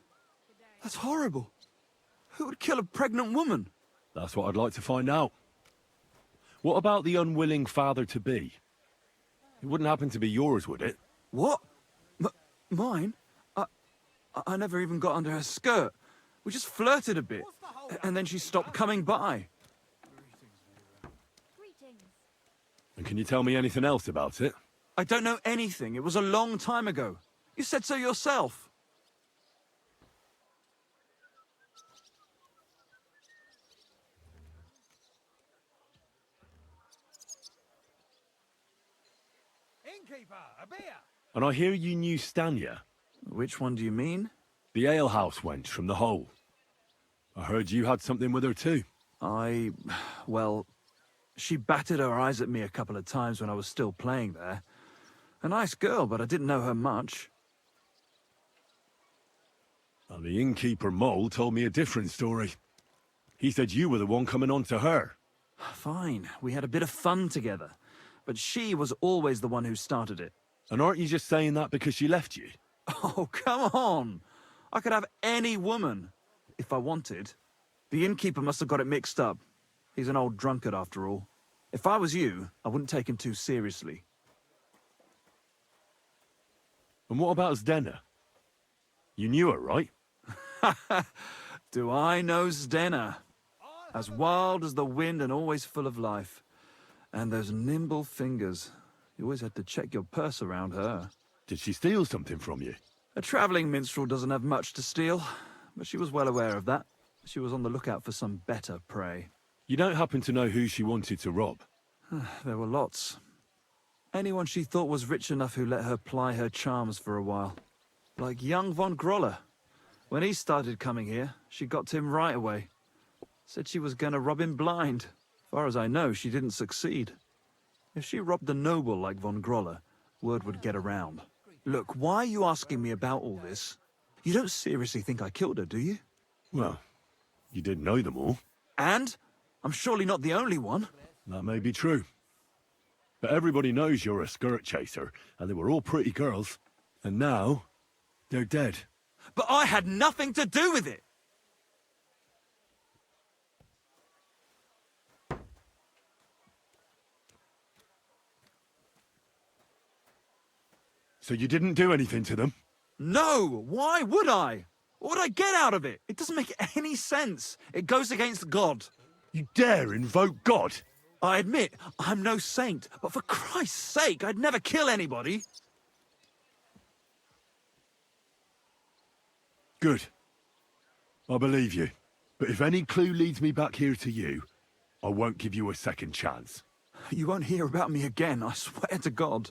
That's horrible. Who would kill a pregnant woman?
That's what I'd like to find out. What about the unwilling father-to-be? It wouldn't happen to be yours, would it?
What? Mine? I never even got under her skirt. We just flirted a bit, and then she stopped coming by.
Greetings.
And can you tell me anything else about it?
I don't know anything. It was a long time ago. You said so yourself.
Innkeeper, a beer!
And I hear you knew Stanya.
Which one do you mean?
The alehouse wench from the hole. I heard you had something with her too.
Well, she batted her eyes at me a couple of times when I was still playing there. A nice girl, but I didn't know her much.
And the innkeeper Mole told me a different story. He said you were the one coming on to her.
Fine, we had a bit of fun together. But she was always the one who started it.
And aren't you just saying that because she left you?
Oh, come on! I could have any woman, if I wanted. The innkeeper must have got it mixed up. He's an old drunkard after all. If I was you, I wouldn't take him too seriously.
And what about Zdena? You knew her, right?
Do I know Zdena? As wild as the wind and always full of life. And those nimble fingers. You always had to check your purse around her.
Did she steal something from you?
A travelling minstrel doesn't have much to steal, but she was well aware of that. She was on the lookout for some better prey.
You don't happen to know who she wanted to rob?
There were lots. Anyone she thought was rich enough who let her ply her charms for a while. Like young von Groller. When he started coming here, she got to him right away. Said she was gonna rob him blind. Far as I know, she didn't succeed. If she robbed a noble like von Groller, word would get around. Look, why are you asking me about all this? You don't seriously think I killed her, do you?
Well, you did know them all.
And? I'm surely not the only one.
That may be true. But everybody knows you're a skirt chaser, and they were all pretty girls. And now, they're dead.
But I had nothing to do with it!
So you didn't do anything to them?
No! Why would I? What would I get out of it? It doesn't make any sense. It goes against God.
You dare invoke God?
I admit, I'm no saint, but for Christ's sake, I'd never kill anybody.
Good. I believe you. But if any clue leads me back here to you, I won't give you a second chance.
You won't hear about me again, I swear to God.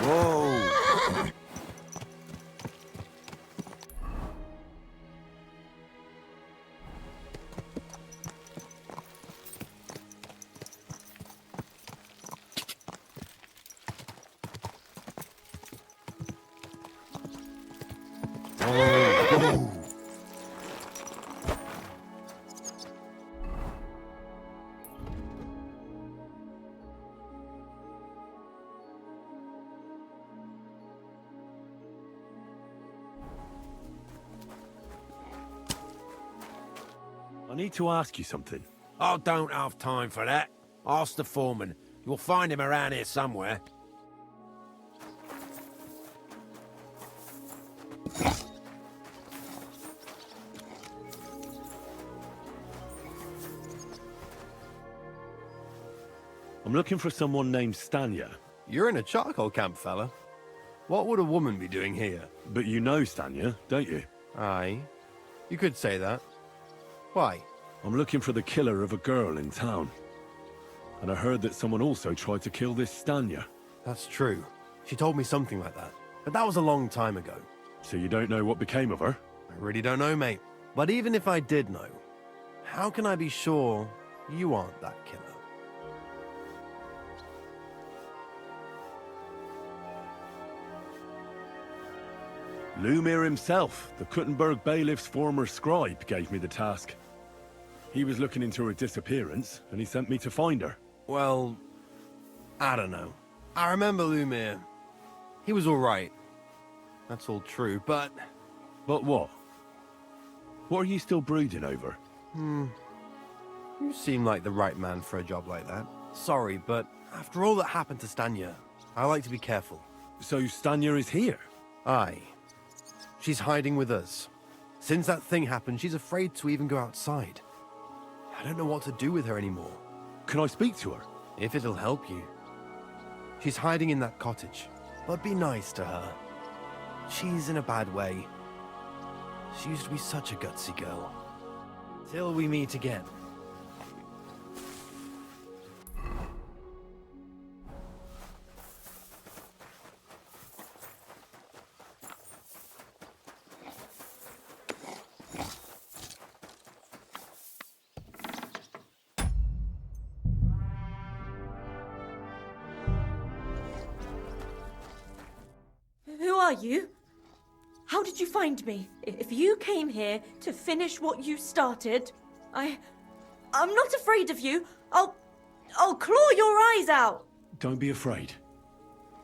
Whoa!
I need to ask you something.
I don't have time for that. Ask the foreman. You'll find him around here somewhere.
I'm looking for someone named Stanya.
You're in a charcoal camp, fella. What would a woman be doing here?
But you know Stanya, don't you?
Aye. You could say that. Why?
I'm looking for the killer of a girl in town. And I heard that someone also tried to kill this Stanya.
That's true. She told me something like that. But that was a long time ago.
So you don't know what became of her?
I really don't know, mate. But even if I did know, how can I be sure you aren't that killer?
Lumir himself, the Kuttenberg bailiff's former scribe, gave me the task. He was looking into her disappearance, and he sent me to find her.
Well, I don't know. I remember Lumir. He was alright. That's all true, but...
But what? What are you still brooding over?
You seem like the right man for a job like that. Sorry, but after all that happened to Stanya, I like to be careful.
So Stanya is here?
Aye. She's hiding with us. Since that thing happened, she's afraid to even go outside. I don't know what to do with her anymore.
Can I speak to her?
If it'll help you. She's hiding in that cottage, but be nice to her. She's in a bad way. She used to be such a gutsy girl. Till we meet again.
Who are you? How did you find me? If you came here to finish what you started, I'm not afraid of you. I'll claw your eyes out.
Don't be afraid.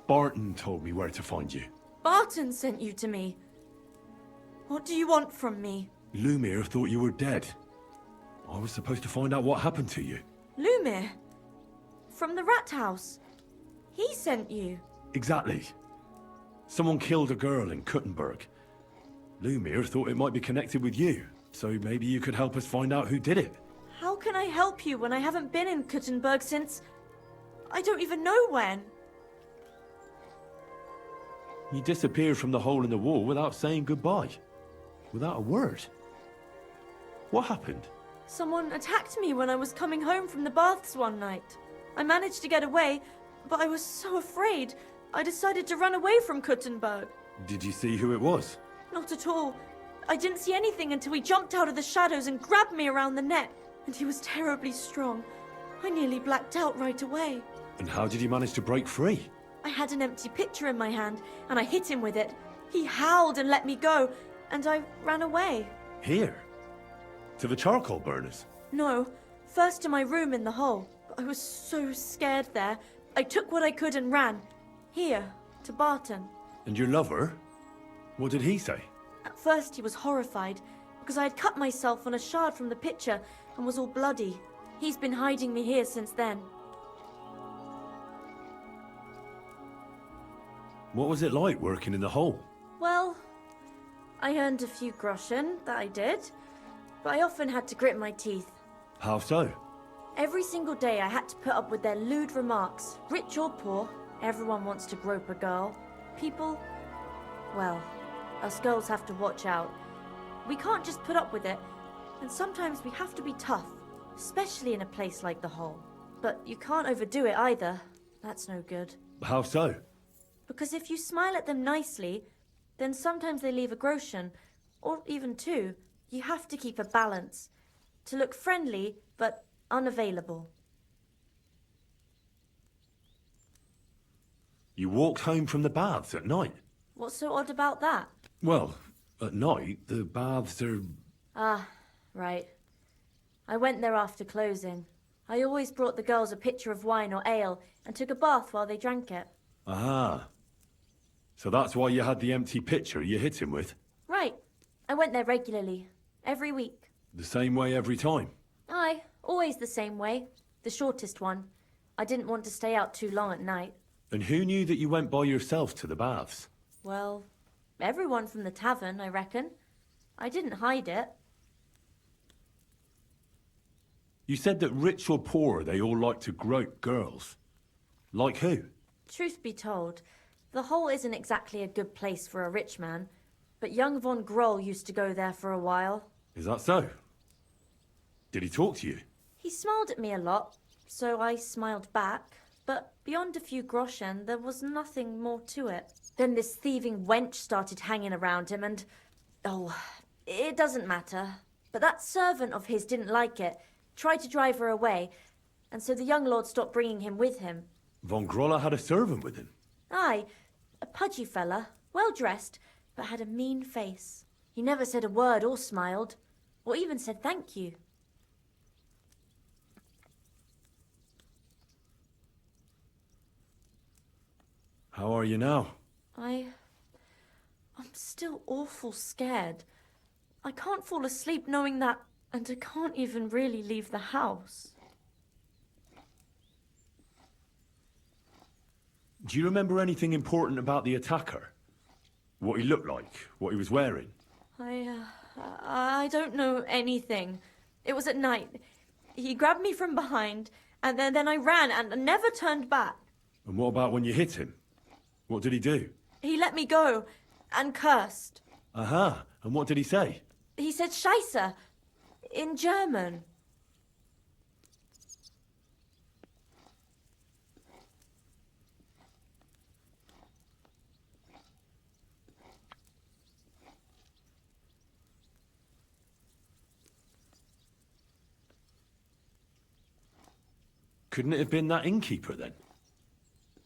Barton told me where to find you.
Barton sent you to me. What do you want from me?
Lumir thought you were dead. I was supposed to find out what happened to you.
Lumir? From the rat house. He sent you.
Exactly. Someone killed a girl in Kuttenberg. Lumir thought it might be connected with you, so maybe you could help us find out who did it.
How can I help you when I haven't been in Kuttenberg since... I don't even know when.
You disappeared from the hole in the wall without saying goodbye. Without a word. What happened?
Someone attacked me when I was coming home from the baths one night. I managed to get away, but I was so afraid, I decided to run away from Kuttenberg.
Did you see who it was?
Not at all. I didn't see anything until he jumped out of the shadows and grabbed me around the neck. And he was terribly strong. I nearly blacked out right away.
And how did you manage to break free?
I had an empty pitcher in my hand, and I hit him with it. He howled and let me go, and I ran away.
Here? To the charcoal burners?
No, first to my room in the hole. I was so scared there. I took what I could and ran. Here, to Barton.
And your lover? What did he say?
At first he was horrified, because I had cut myself on a shard from the pitcher and was all bloody. He's been hiding me here since then.
What was it like working in the hole?
Well, I earned a few groschen, that I did, but I often had to grit my teeth.
How so?
Every single day I had to put up with their lewd remarks. Rich or poor, everyone wants to grope a girl. People, well, us girls have to watch out. We can't just put up with it, and sometimes we have to be tough, especially in a place like the hole. But you can't overdo it either. That's no good.
How so?
Because if you smile at them nicely, then sometimes they leave a groschen, or even two. You have to keep a balance. To look friendly, but unavailable.
You walked home from the baths at night?
What's so odd about that?
Well, at night, the baths are...
Ah, right. I went there after closing. I always brought the girls a pitcher of wine or ale and took a bath while they drank it.
Ah. So that's why you had the empty pitcher you hit him with?
Right. I went there regularly. Every week.
The same way every time?
Aye, always the same way. The shortest one. I didn't want to stay out too long at night.
And who knew that you went by yourself to the baths?
Well, everyone from the tavern, I reckon. I didn't hide it.
You said that rich or poor, they all like to grope girls. Like who?
Truth be told, the hole isn't exactly a good place for a rich man, but young von Groll used to go there for a while.
Is that so? Did he talk to you?
He smiled at me a lot, so I smiled back, but beyond a few groschen, there was nothing more to it. Then this thieving wench started hanging around him and... oh, it doesn't matter. But that servant of his didn't like it, tried to drive her away, and so the young lord stopped bringing him with him.
Von Groller had a servant with him?
Aye, a pudgy fella, well-dressed, but had a mean face. He never said a word or smiled, or even said thank you.
How are you now?
I'm still awful scared. I can't fall asleep knowing that, and I can't even really leave the house.
Do you remember anything important about the attacker? What he looked like? What he was wearing?
I don't know anything. It was at night. He grabbed me from behind, and then I ran and never turned back.
And what about when you hit him? What did he do?
He let me go, and cursed.
Aha, and what did he say?
He said Scheisse, in German.
Couldn't it have been that innkeeper then?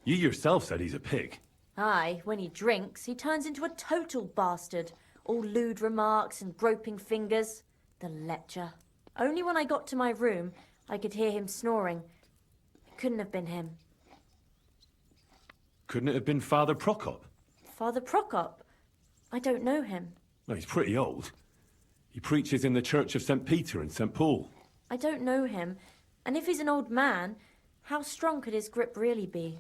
You yourself said he's a pig.
Aye, when he drinks, he turns into a total bastard. All lewd remarks and groping fingers. The lecher. Only when I got to my room, I could hear him snoring. It couldn't have been him.
Couldn't it have been Father Prokop?
Father Prokop? I don't know him.
No, he's pretty old. He preaches in the Church of St. Peter and St. Paul.
I don't know him. And if he's an old man, how strong could his grip really be?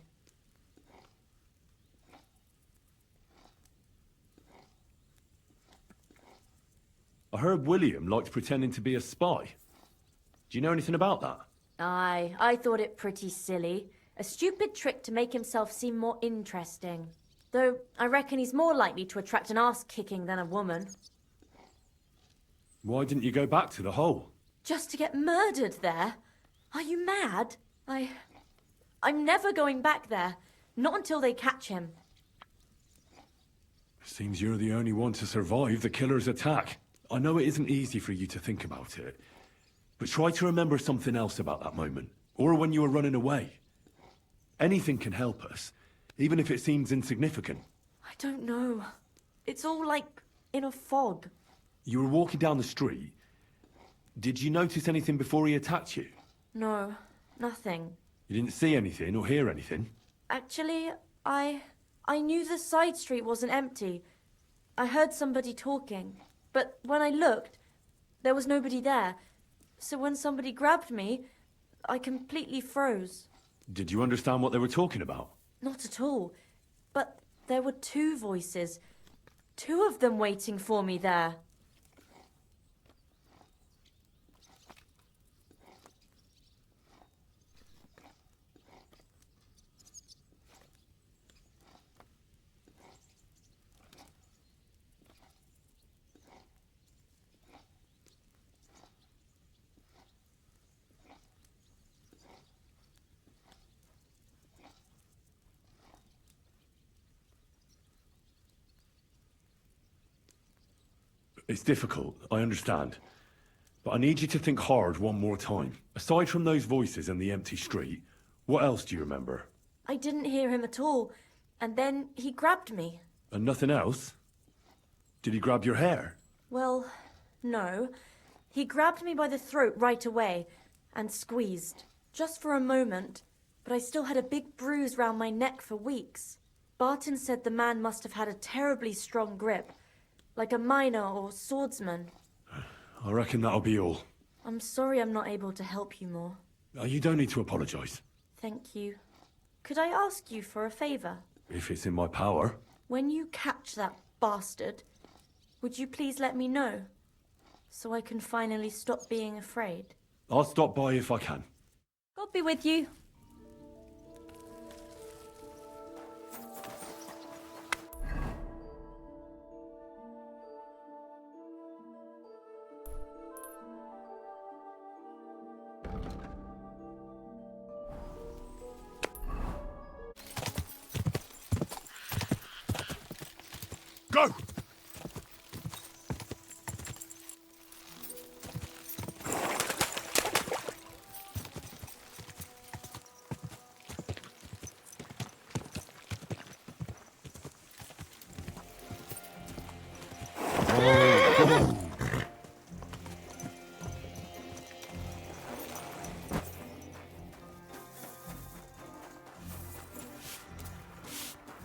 I heard William liked pretending to be a spy. Do you know anything about that?
Aye, I thought it pretty silly. A stupid trick to make himself seem more interesting. Though, I reckon he's more likely to attract an ass-kicking than a woman.
Why didn't you go back to the hole?
Just to get murdered there? Are you mad? I'm never going back there. Not until they catch him.
Seems you're the only one to survive the killer's attack. I know it isn't easy for you to think about it, but try to remember something else about that moment, or when you were running away. Anything can help us, even if it seems insignificant.
I don't know. It's all like in a fog.
You were walking down the street. Did you notice anything before he attacked you?
No, nothing.
You didn't see anything or hear anything?
Actually, I knew the side street wasn't empty. I heard somebody talking, but when I looked, there was nobody there. So when somebody grabbed me, I completely froze.
Did you understand what they were talking about?
Not at all. But there were two voices. Two of them waiting for me there.
It's difficult, I understand. But I need you to think hard one more time. Aside from those voices and the empty street, what else do you remember?
I didn't hear him at all, and then he grabbed me.
And nothing else? Did he grab your hair?
Well, no. He grabbed me by the throat right away and squeezed, just for a moment, but I still had a big bruise round my neck for weeks. Barton said the man must have had a terribly strong grip, like a miner or swordsman.
I reckon that'll be all.
I'm sorry I'm not able to help you more.
You don't need to apologise.
Thank you. Could I ask you for a favour?
If it's in my power.
When you catch that bastard, would you please let me know? So I can finally stop being afraid.
I'll stop by if I can.
God be with you.
Go!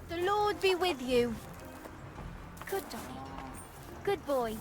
The Lord be with you. Good doggy. Good boy.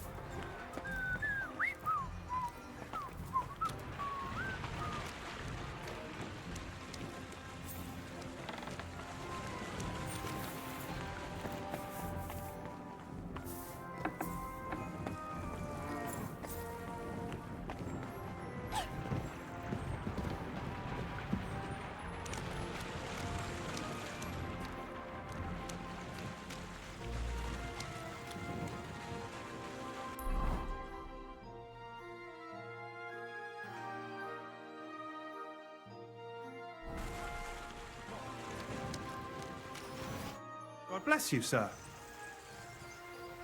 God bless you, sir.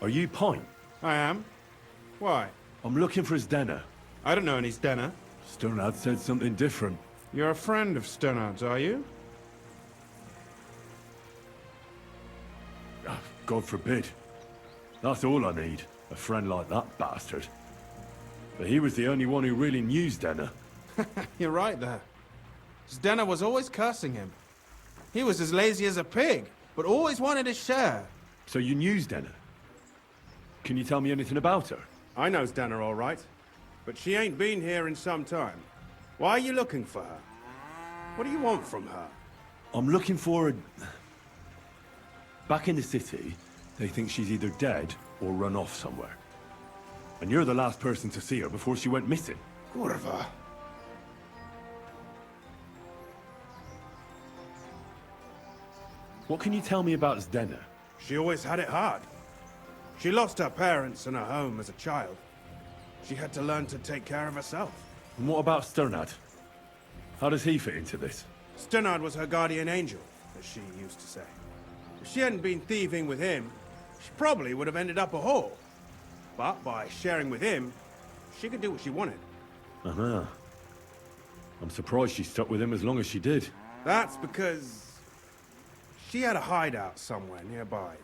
Are you Pine?
I am. Why?
I'm looking for Zdena.
I don't know any Zdena.
Strnad said something different.
You're a friend of Strnad's, are you?
God forbid. That's all I need. A friend like that bastard. But he was the only one who really knew Zdena.
You're right there. Zdena was always cursing him. He was as lazy as a pig, but always wanted his share.
So you knew Zdena? Can you tell me anything about her?
I know Zdena all right, but she ain't been here in some time. Why are you looking for her? What do you want from her?
I'm looking for a... Back in the city, they think she's either dead or run off somewhere. And you're the last person to see her before she went missing.
Kurva.
What can you tell me about Zdena?
She always had it hard. She lost her parents and her home as a child. She had to learn to take care of herself.
And what about Strnad? How does he fit into this?
Strnad was her guardian angel, as she used to say. If she hadn't been thieving with him, she probably would have ended up a whore. But by sharing with him, she could do what she wanted.
Uh-huh. I'm surprised she stuck with him as long as she did.
That's because she had a hideout somewhere nearby.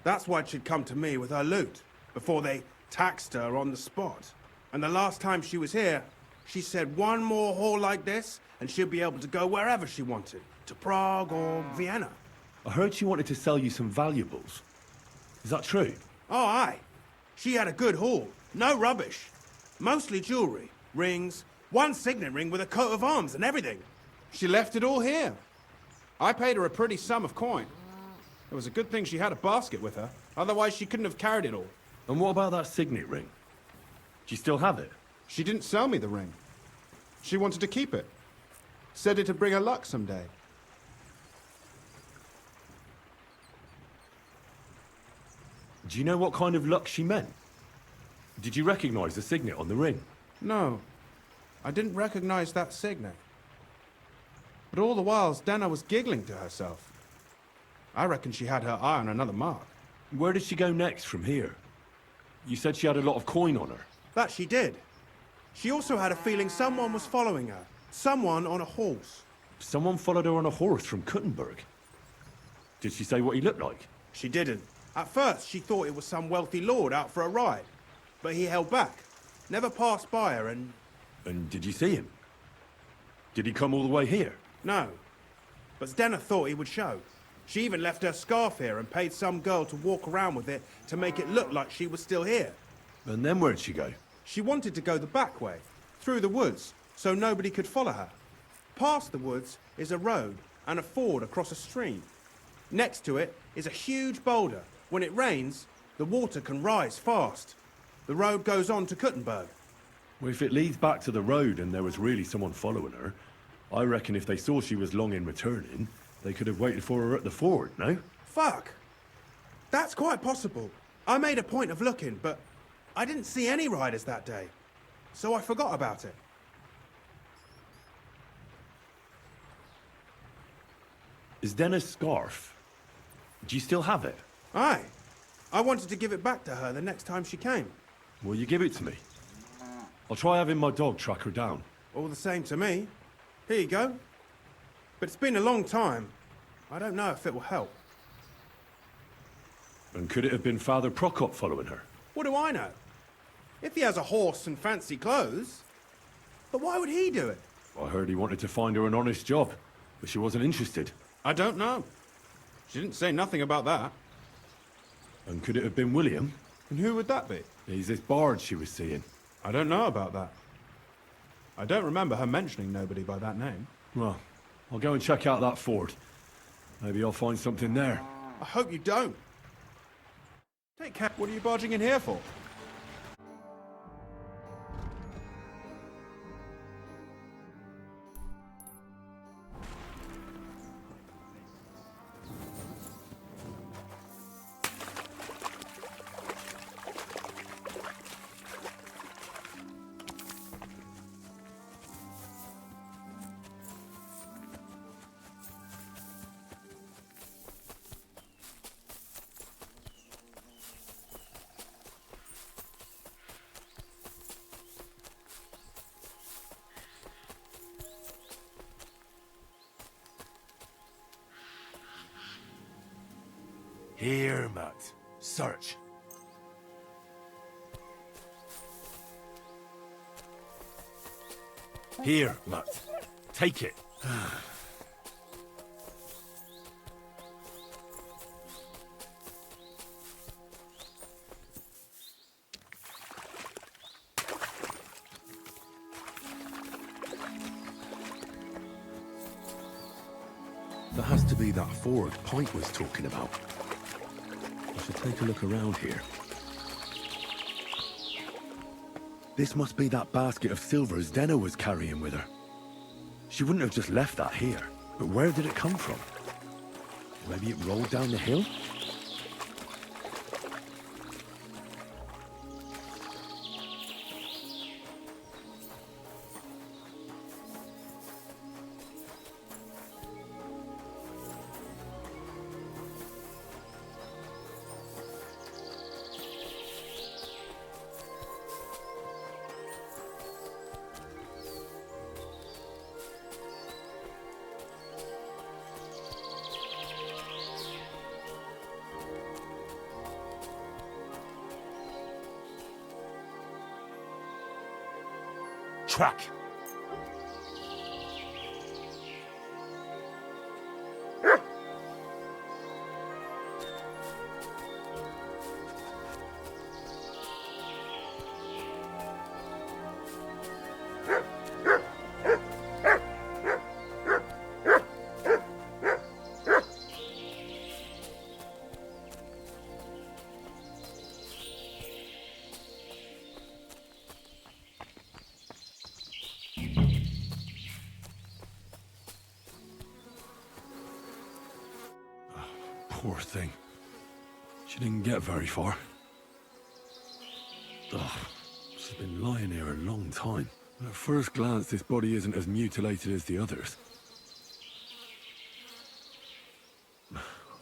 That's why she'd come to me with her loot, before they taxed her on the spot. And the last time she was here, she said one more haul like this, and she'd be able to go wherever she wanted. To Prague or Vienna.
I heard she wanted to sell you some valuables. Is that true?
Oh, aye. She had a good haul. No rubbish. Mostly jewelry, rings, one signet ring with a coat of arms and everything. She left it all here. I paid her a pretty sum of coin. It was a good thing she had a basket with her. Otherwise, she couldn't have carried it all.
And what about that signet ring? Do you still have it?
She didn't sell me the ring. She wanted to keep it. Said it'd bring her luck someday.
Do you know what kind of luck she meant? Did you recognize the signet on the ring?
No. I didn't recognize that signet. But all the while, Zdena was giggling to herself. I reckon she had her eye on another mark.
Where did she go next from here? You said she had a lot of coin on her.
That she did. She also had a feeling someone was following her. Someone on a horse.
Someone followed her on a horse from Kuttenberg. Did she say what he looked like?
She didn't. At first, she thought it was some wealthy lord out for a ride. But he held back. Never passed by her and...
And did you see him? Did he come all the way here?
No. But Zdena thought he would show. She even left her scarf here and paid some girl to walk around with it to make it look like she was still here.
And then where'd she go?
She wanted to go the back way, through the woods, so nobody could follow her. Past the woods is a road and a ford across a stream. Next to it is a huge boulder. When it rains, the water can rise fast. The road goes on to Kuttenberg.
Well, if it leads back to the road and there was really someone following her, I reckon if they saw she was long in returning, they could have waited for her at the ford, no?
Fuck! That's quite possible. I made a point of looking, but I didn't see any riders that day, so I forgot about it.
Zdena's scarf. Do you still have it?
Aye. I wanted to give it back to her the next time she came.
Will you give it to me? I'll try having my dog track her down.
All the same to me. Here you go. But it's been a long time. I don't know if it will help.
And could it have been Father Prokop following her?
What do I know? If he has a horse and fancy clothes. But why would he do it?
I heard he wanted to find her an honest job, but she wasn't interested.
I don't know. She didn't say nothing about that.
And could it have been William?
And who would that be?
He's this bard she was seeing.
I don't know about that. I don't remember her mentioning nobody by that name.
Well, I'll go and check out that ford. Maybe I'll find something there.
I hope you don't. Take care. What are you barging in here for?
Here, Matt. Search. Here, Matt. Take it. There has to be that ford Pint was talking about. I should take a look around here. This must be that basket of silver Zdena was carrying with her. She wouldn't have just left that here. But where did it come from? Maybe it rolled down the hill? Track. Poor thing. She didn't get very far. Ugh, she's been lying here a long time. At first glance, this body isn't as mutilated as the others.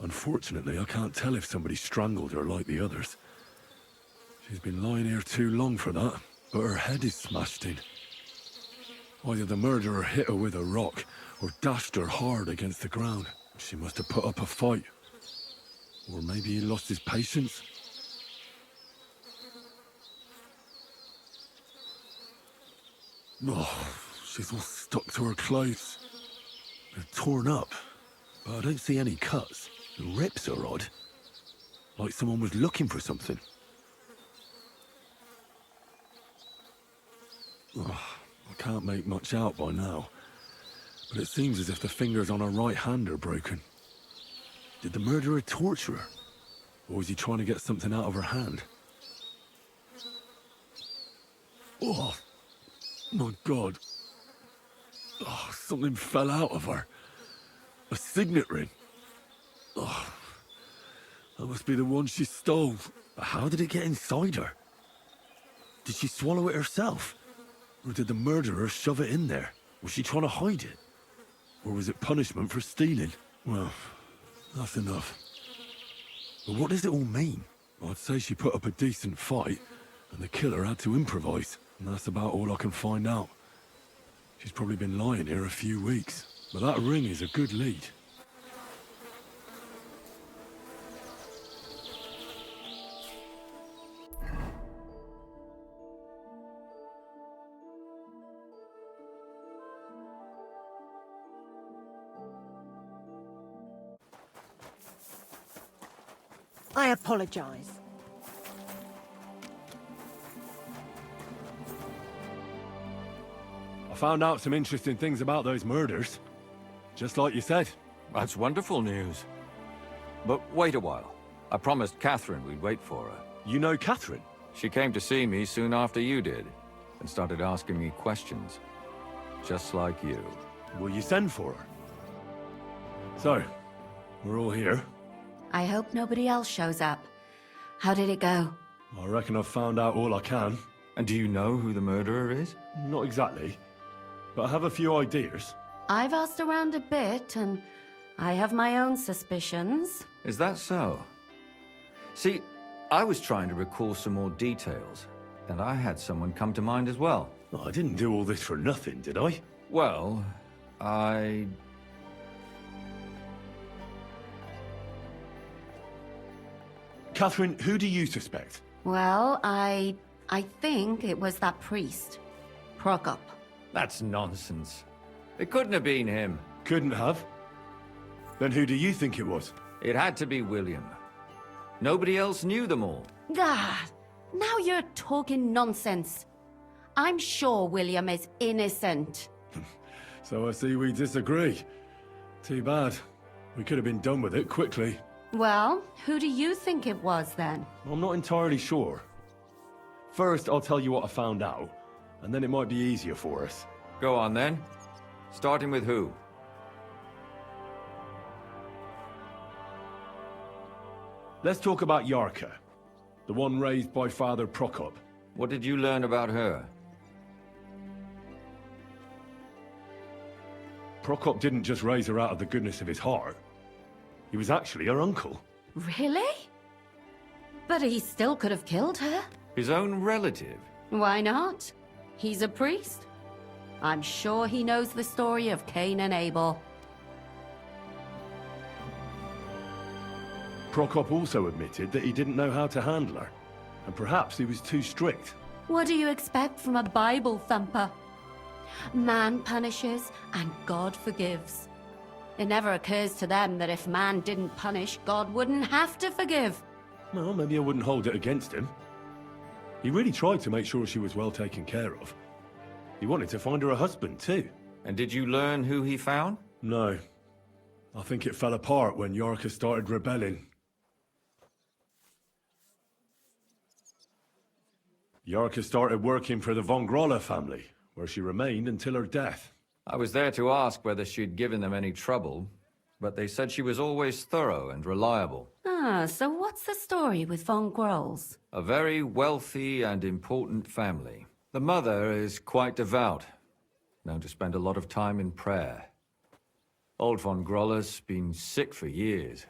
Unfortunately, I can't tell if somebody strangled her like the others. She's been lying here too long for that, but her head is smashed in. Either the murderer hit her with a rock, or dashed her hard against the ground. She must have put up a fight. Or maybe he lost his patience? Oh, she's all stuck to her clothes. They're torn up, but I don't see any cuts. The rips are odd. Like someone was looking for something. can't make much out by now, but it seems as if the fingers on her right hand are broken. Did the murderer torture her? Or was he trying to get something out of her hand? Oh, my God. Oh, something fell out of her. A signet ring. Oh, that must be the one she stole. But how did it get inside her? Did she swallow it herself? Or did the murderer shove it in there? Was she trying to hide it? Or was it punishment for stealing? Well, that's enough. But what does it all mean? I'd say she put up a decent fight, and the killer had to improvise. And that's about all I can find out. She's probably been lying here a few weeks. But that ring is a good lead.
I apologize.
I found out some interesting things about those murders. Just like you said.
That's wonderful news. But wait a while. I promised Catherine we'd wait for her.
You know Catherine?
She came to see me soon after you did, and started asking me questions. Just like you.
Will you send for her? So, we're all here.
I hope nobody else shows up. How did it go?
I reckon I've found out all I can.
And do you know who the murderer is?
Not exactly, but I have a few ideas.
I've asked around a bit, and I have my own suspicions.
Is that so? See, I was trying to recall some more details, and I had someone come to mind as well.
Oh, I didn't do all this for nothing, did I?
Well,
Catherine, who do you suspect?
Well, I think it was that priest, Prokop.
That's nonsense. It couldn't have been him.
Couldn't have? Then who do you think it was?
It had to be William. Nobody else knew them all.
God, now you're talking nonsense. I'm sure William is innocent.
So I see we disagree. Too bad. We could have been done with it quickly.
Well, who do you think it was then?
I'm not entirely sure. First, I'll tell you what I found out, and then it might be easier for us.
Go on then. Starting with who?
Let's talk about Yarka, the one raised by Father Prokop.
What did you learn about her?
Prokop didn't just raise her out of the goodness of his heart. He was actually her uncle.
Really? But he still could have killed her.
His own relative?
Why not? He's a priest. I'm sure he knows the story of Cain and Abel.
Prokop also admitted that he didn't know how to handle her, and perhaps he was too strict.
What do you expect from a Bible thumper? Man punishes and God forgives. It never occurs to them that if man didn't punish, God wouldn't have to forgive.
Well, maybe I wouldn't hold it against him. He really tried to make sure she was well taken care of. He wanted to find her a husband, too.
And did you learn who he found?
No. I think it fell apart when Yarka started rebelling. Yarka started working for the von Groller family, where she remained until her death.
I was there to ask whether she'd given them any trouble, but they said she was always thorough and reliable.
Ah, so what's the story with von Grolls?
A very wealthy and important family. The mother is quite devout, known to spend a lot of time in prayer. Old von Groller's been sick for years.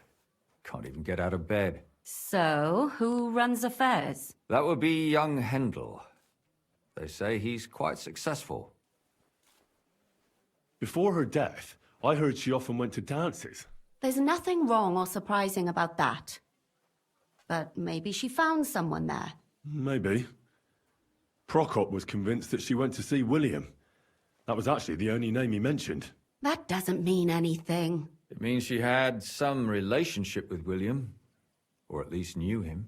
Can't even get out of bed.
So, who runs affairs?
That would be young Hendel. They say he's quite successful.
Before her death, I heard she often went to dances.
There's nothing wrong or surprising about that. But maybe she found someone there.
Maybe. Prokop was convinced that she went to see William. That was actually the only name he mentioned.
That doesn't mean anything.
It means she had some relationship with William, or at least knew him.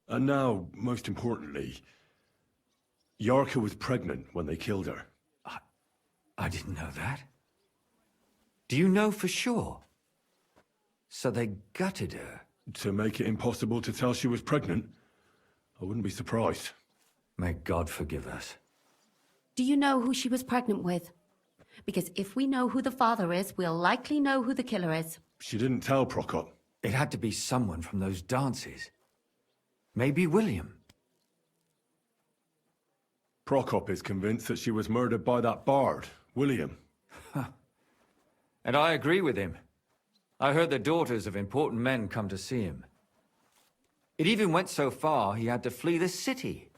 And now, most importantly, Yarka was pregnant when they killed her.
I didn't know that. Do you know for sure? So they gutted her?
To make it impossible to tell she was pregnant? I wouldn't be surprised.
May God forgive us.
Do you know who she was pregnant with? Because if we know who the father is, we'll likely know who the killer is.
She didn't tell Prokop.
It had to be someone from those dances. Maybe William.
Prokop is convinced that she was murdered by that bard, William.
And I agree with him. I heard the daughters of important men come to see him. It even went so far he had to flee the city.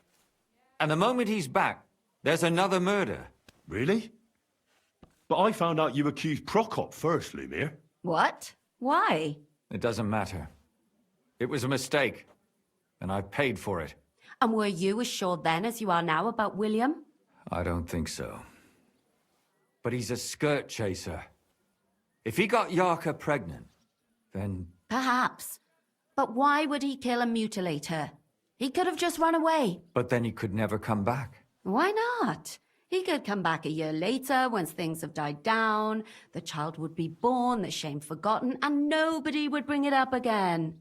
And the moment he's back, there's another murder.
Really? But I found out you accused Prokop first, Lumir.
What? Why?
It doesn't matter. It was a mistake. And I paid for it.
And were you as sure then as you are now about William?
I don't think so. But he's a skirt chaser. If he got Yarka pregnant, then...
Perhaps. But why would he kill and mutilate her? He could have just run away.
But then he could never come back.
Why not? He could come back a year later, once things have died down, the child would be born, the shame forgotten, and nobody would bring it up again.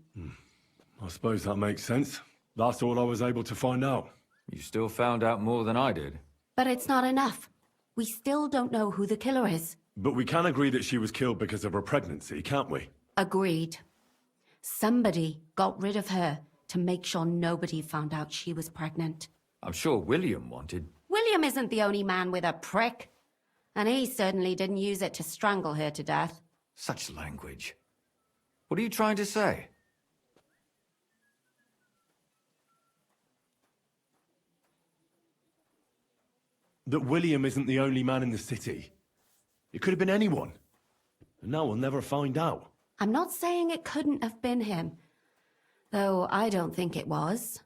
I suppose that makes sense. That's all I was able to find out.
You still found out more than I did.
But it's not enough. We still don't know who the killer is.
But we can agree that she was killed because of her pregnancy, can't we?
Agreed. Somebody got rid of her to make sure nobody found out she was pregnant.
I'm sure William wanted...
William isn't the only man with a prick. And he certainly didn't use it to strangle her to death.
Such language. What are you trying to say?
That William isn't the only man in the city. It could have been anyone. And now we'll never find out.
I'm not saying it couldn't have been him. Though I don't think it was.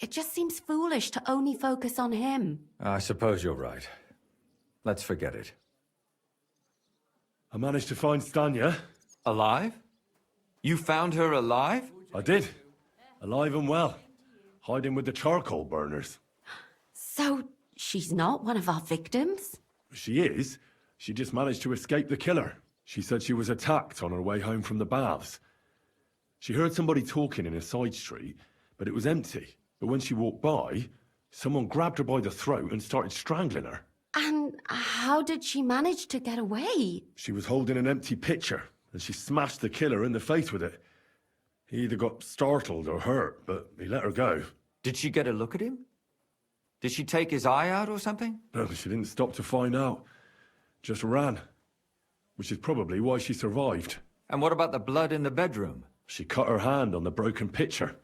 It just seems foolish to only focus on him.
I suppose you're right. Let's forget it.
I managed to find Stanya.
Alive? You found her alive?
I did. Alive and well. Hiding with the charcoal burners.
So, she's not one of our victims?
She is. She just managed to escape the killer. She said she was attacked on her way home from the baths. She heard somebody talking in a side street, but it was empty. But when she walked by, someone grabbed her by the throat and started strangling her.
And how did she manage to get away?
She was holding an empty pitcher, and she smashed the killer in the face with it. He either got startled or hurt, but he let her go.
Did she get a look at him? Did she take his eye out or something?
No, she didn't stop to find out. Just ran. Which is probably why she survived.
And what about the blood in the bedroom?
She cut her hand on the broken pitcher.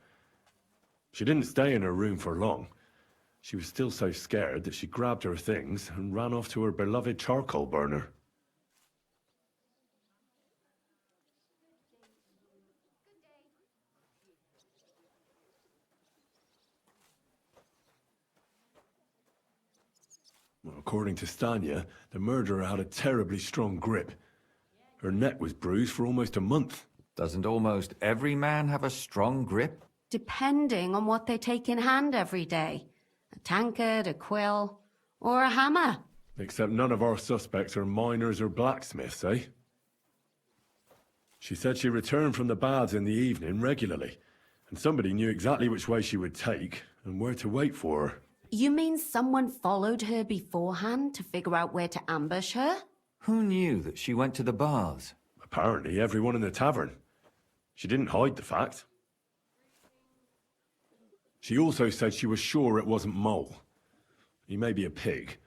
She didn't stay in her room for long. She was still so scared that she grabbed her things and ran off to her beloved charcoal burner. Well, according to Stanya, the murderer had a terribly strong grip. Her neck was bruised for almost a month.
Doesn't almost every man have a strong grip?
Depending on what they take in hand every day. A tankard, a quill, or a hammer.
Except none of our suspects are miners or blacksmiths, eh? She said she returned from the baths in the evening regularly, and somebody knew exactly which way she would take and where to wait for her.
You mean someone followed her beforehand to figure out where to ambush her?
Who knew that she went to the baths?
Apparently everyone in the tavern. She didn't hide the fact. She also said she was sure it wasn't Mole. He may be a pig,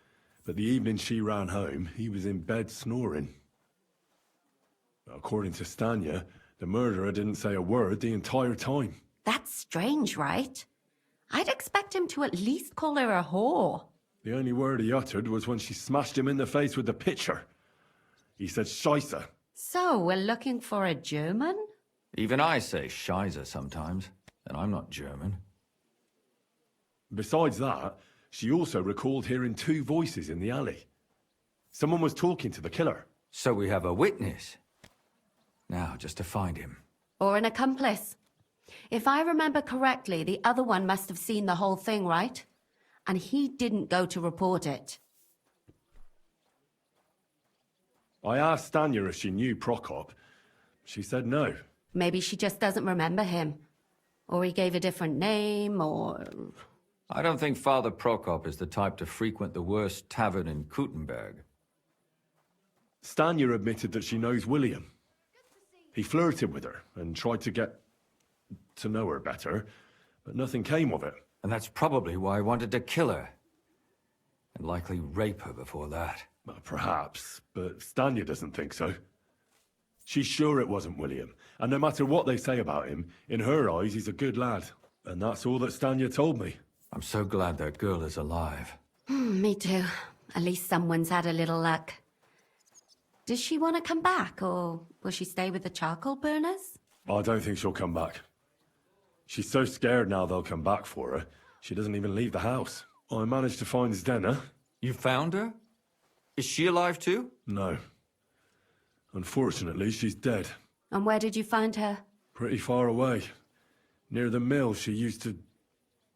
but the evening she ran home, he was in bed snoring. According to Stanya, the murderer didn't say a word the entire time.
That's strange, right? I'd expect him to at least call her a whore.
The only word he uttered was when she smashed him in the face with the pitcher. He said Scheisse.
So, we're looking for a German?
Even I say Scheiße sometimes, and I'm not German.
Besides that, she also recalled hearing two voices in the alley. Someone was talking to the killer.
So we have a witness. Now, just to find him.
Or an accomplice. If I remember correctly, the other one must have seen the whole thing, right? and he didn't go to report it.
I asked Stanya if she knew Prokop. She said no.
Maybe she just doesn't remember him. Or he gave a different name, or...
I don't think Father Prokop is the type to frequent the worst tavern in Kuttenberg.
Stanya admitted that she knows William. He flirted with her and tried to get to know her better, but nothing came of it.
And that's probably why I wanted to kill her. And likely rape her before that.
Well, perhaps, but Stanya doesn't think so. She's sure it wasn't William, and no matter what they say about him, in her eyes he's a good lad. And that's all that Stanya told me.
I'm so glad that girl is alive.
Me too. At least someone's had a little luck. Does she want to come back, or will she stay with the charcoal burners?
I don't think she'll come back. She's so scared now they'll come back for her, she doesn't even leave the house. I managed to find Zdena.
You found her? Is she alive too?
No. Unfortunately, she's dead.
And where did you find her?
Pretty far away. Near the mill she used to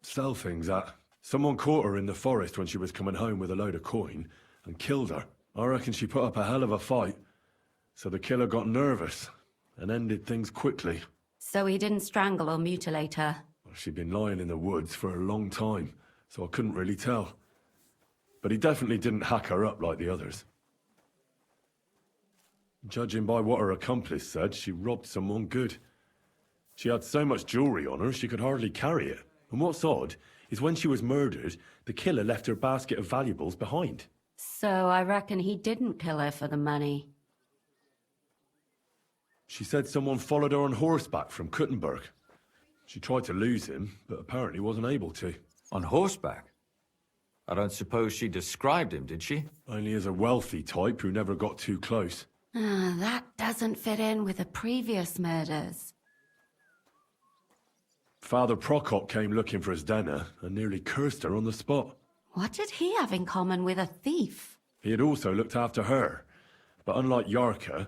sell things at. Someone caught her in the forest when she was coming home with a load of coin and killed her. I reckon she put up a hell of a fight. So the killer got nervous and ended things quickly.
So he didn't strangle or mutilate her?
She'd been lying in the woods for a long time, so I couldn't really tell. But he definitely didn't hack her up like the others. Judging by what her accomplice said, she robbed someone good. She had so much jewelry on her, she could hardly carry it. And what's odd is when she was murdered, the killer left her basket of valuables behind.
So I reckon he didn't kill her for the money.
She said someone followed her on horseback from Kuttenberg. She tried to lose him, but apparently wasn't able to.
On horseback? I don't suppose she described him, did she?
Only as a wealthy type who never got too close.
That doesn't fit in with the previous murders.
Father Prokop came looking for Zdena and nearly cursed her on the spot.
What did he have in common with a thief?
He had also looked after her, but unlike Yarka,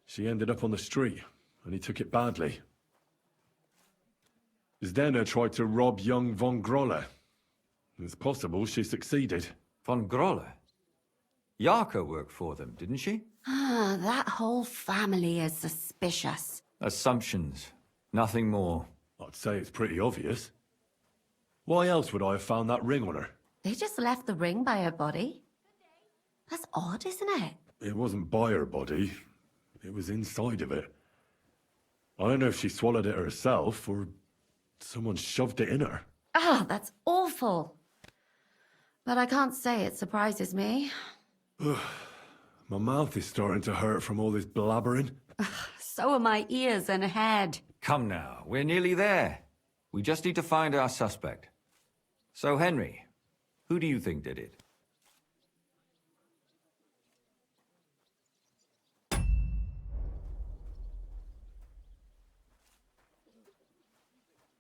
she ended up on the street, and he took it badly. Zdena tried to rob young von Grolle. It's possible she succeeded.
Von Grolle? Yarka worked for them, didn't she?
That whole family is suspicious.
Assumptions. Nothing more.
I'd say it's pretty obvious. Why else would I have found that ring on her?
They just left the ring by her body? That's odd, isn't it?
It wasn't by her body. It was inside of it. I don't know if she swallowed it herself, or someone shoved it in her.
That's awful. But I can't say it surprises me.
My mouth is starting to hurt from all this blabbering.
So are my ears and head.
Come now, we're nearly there. We just need to find our suspect. So, Henry, who do you think did it?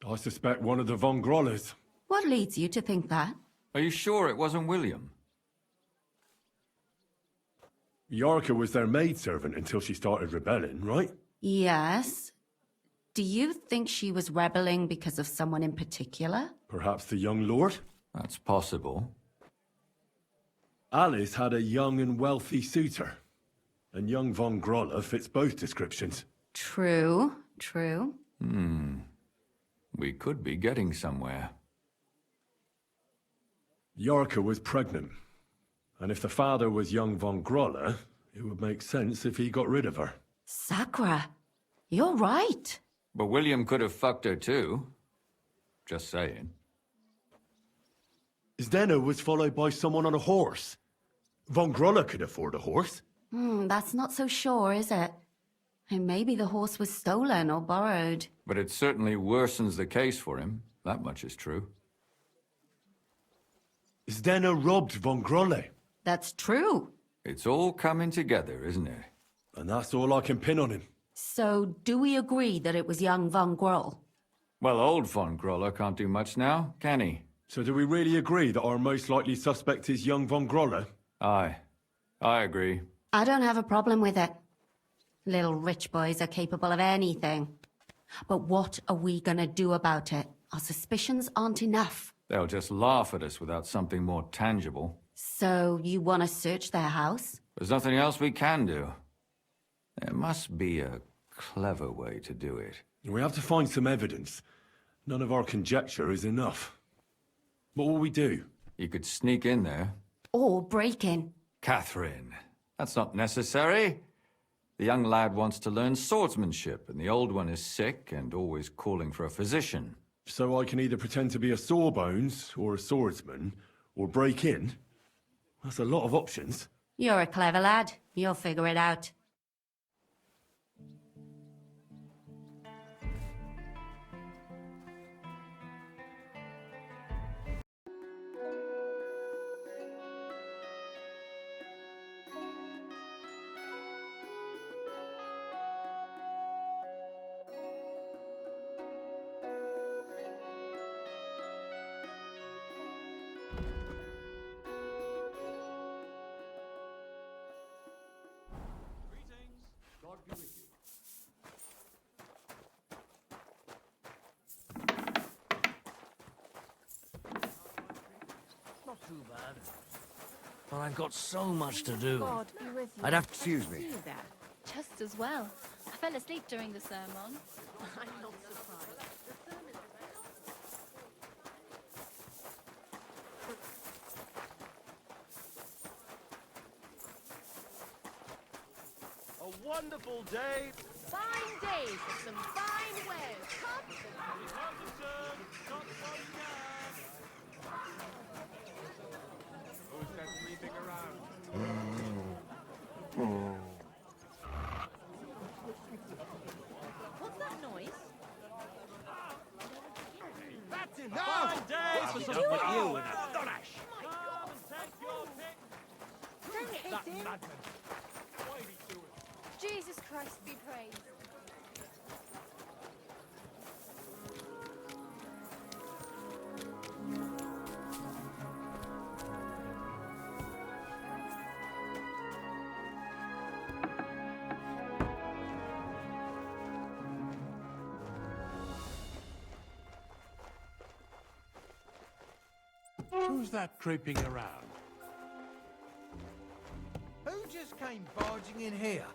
I suspect one of the von Grolles.
What leads you to think that?
Are you sure it wasn't William?
Yarka was their maidservant until she started rebelling, right?
Yes. Do you think she was rebelling because of someone in particular?
Perhaps the young lord?
That's possible.
Alice had a young and wealthy suitor. And young von Grolle fits both descriptions.
True, true.
We could be getting somewhere.
Yarka was pregnant. And if the father was young von Grolle, it would make sense if he got rid of her.
Sakura, you're right.
But William could have fucked her too. Just saying.
Zdena was followed by someone on a horse. Von Grolle could afford a horse.
That's not so sure, is it? And maybe the horse was stolen or borrowed.
But it certainly worsens the case for him. That much is true.
Zdena robbed von Grolle.
That's true.
It's all coming together, isn't it?
And that's all I can pin on him.
So, do we agree that it was young von Groll?
Well, old von Grolle can't do much now, can he?
So do we really agree that our most likely suspect is young von Grolle?
Aye. I agree.
I don't have a problem with it. Little rich boys are capable of anything. But what are we gonna do about it? Our suspicions aren't enough.
They'll just laugh at us without something more tangible.
So you want to search their house?
There's nothing else we can do. There must be a clever way to do it.
We have to find some evidence. None of our conjecture is enough. What will we do?
You could sneak in there.
Or break in.
Catherine, that's not necessary. The young lad wants to learn swordsmanship, and the old one is sick and always calling for a physician.
So I can either pretend to be a sawbones, or a swordsman, or break in? That's a lot of options.
You're a clever lad. You'll figure it out.
Not too bad. But I've got so much to do.
God be with you.
I'd have to... Excuse me.
Do that. Just as well. I fell asleep during the sermon. I'm not surprised.
A wonderful day.
Fine day for some fine wares. Come.
Who's that creeping around?
What's that noise?
That's enough!
Fine day for some
with you
fun.
and a donash.
Come and take your pick.
Don't hit
That
him.
madman. Why did he do it?
Jesus Christ be praised.
Who's that creeping around?
Who just came barging in here?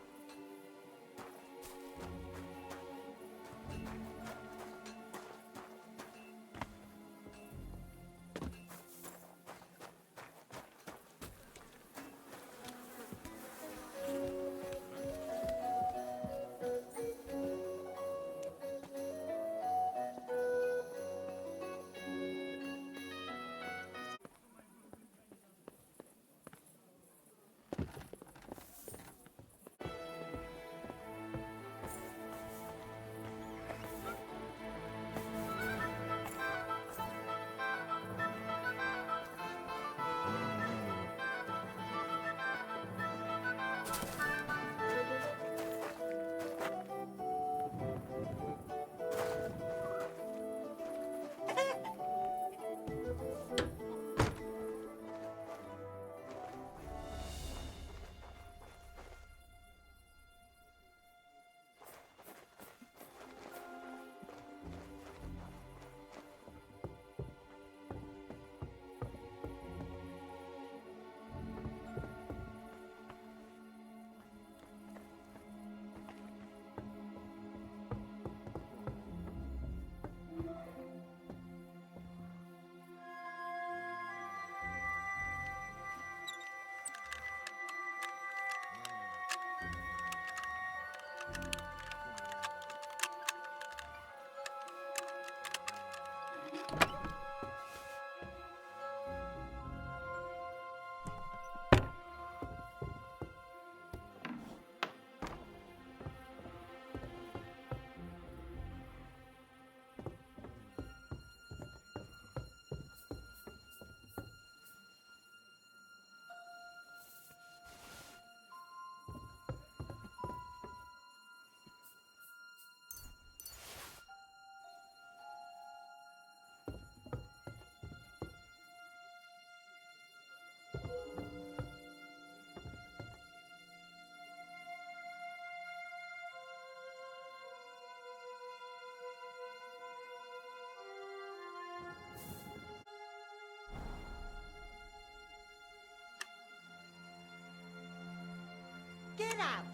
Get out!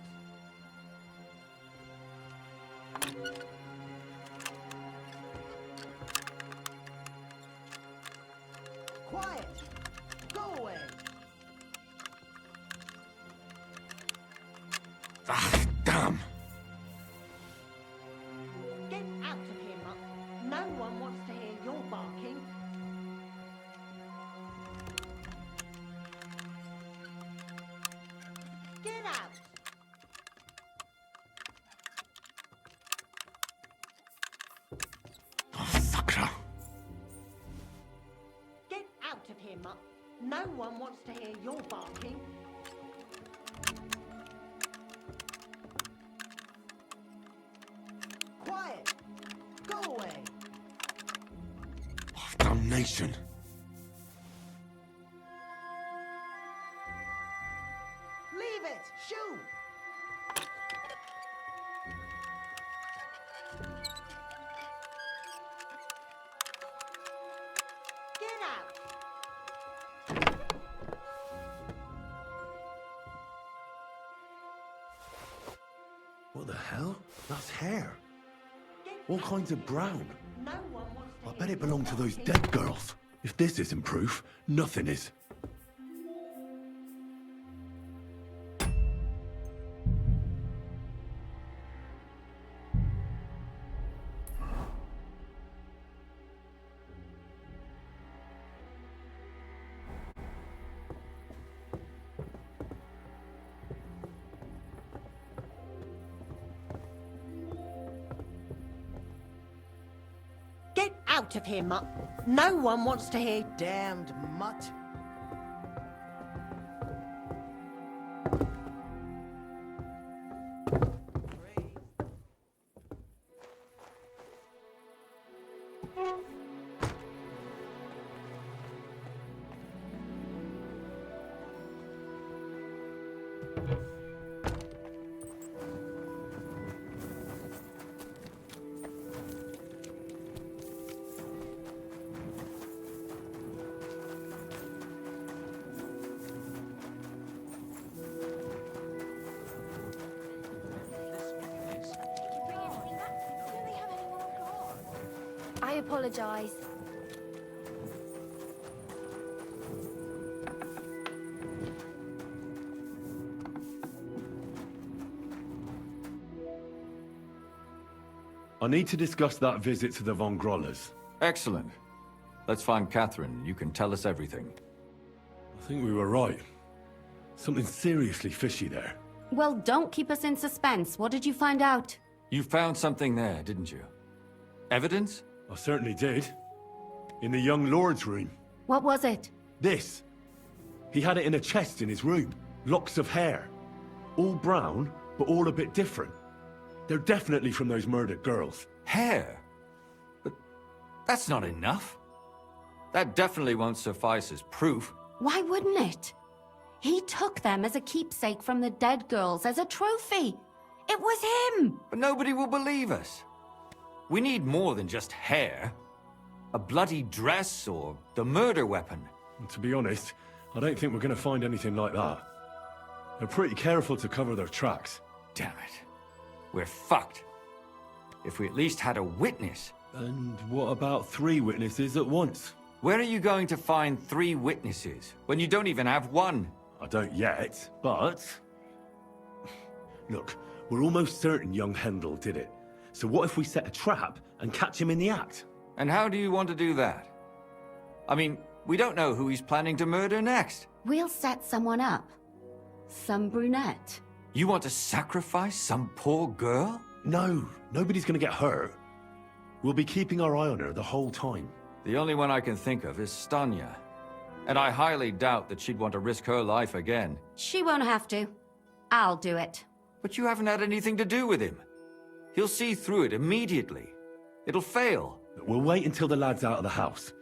Quiet! Go away!
Ah, damn!
Get out of here, Mutt. No one wants to hear your barking. Get out!
Oh, Sakra!
Get out of here, Mutt. No one wants to hear your barking. Quiet! Go away!
Oh, damnation!
Leave it! Shoo! Get out!
What the hell? That's hair. All kinds of brown.
No one wants to
I bet it belonged to those dead girls. If this isn't proof, nothing is.
Get out of here, Mutt. No one wants to hear damned mutt.
I apologize.
I need to discuss that visit to the Von Grollers.
Excellent. Let's find Catherine. You can tell us everything.
I think we were right. Something seriously fishy there.
Well, don't keep us in suspense. What did you find out?
You found something there, didn't you? Evidence?
I certainly did. In the young lord's room.
What was it?
This. He had it in a chest in his room. Locks of hair. All brown, but all a bit different. They're definitely from those murdered girls.
Hair? But that's not enough. That definitely won't suffice as proof.
Why wouldn't it? He took them as a keepsake from the dead girls, as a trophy. It was him!
But nobody will believe us. We need more than just hair. A bloody dress or the murder weapon.
And to be honest, I don't think we're going to find anything like that. They're pretty careful to cover their tracks.
Damn it. We're fucked. If we at least had a witness.
And what about 3 witnesses at once?
Where are you going to find 3 witnesses when you don't even have one?
I don't yet, but... Look, we're almost certain young Hendel did it. So what if we set a trap and catch him in the act?
And how do you want to do that? I mean, we don't know who he's planning to murder next.
We'll set someone up. Some brunette.
You want to sacrifice some poor girl?
No, nobody's gonna get hurt. We'll be keeping our eye on her the whole time.
The only one I can think of is Stanya. And I highly doubt that she'd want to risk her life again.
She won't have to. I'll do it.
But you haven't had anything to do with him. He'll see through it immediately. It'll fail.
We'll wait until the lad's out of the house.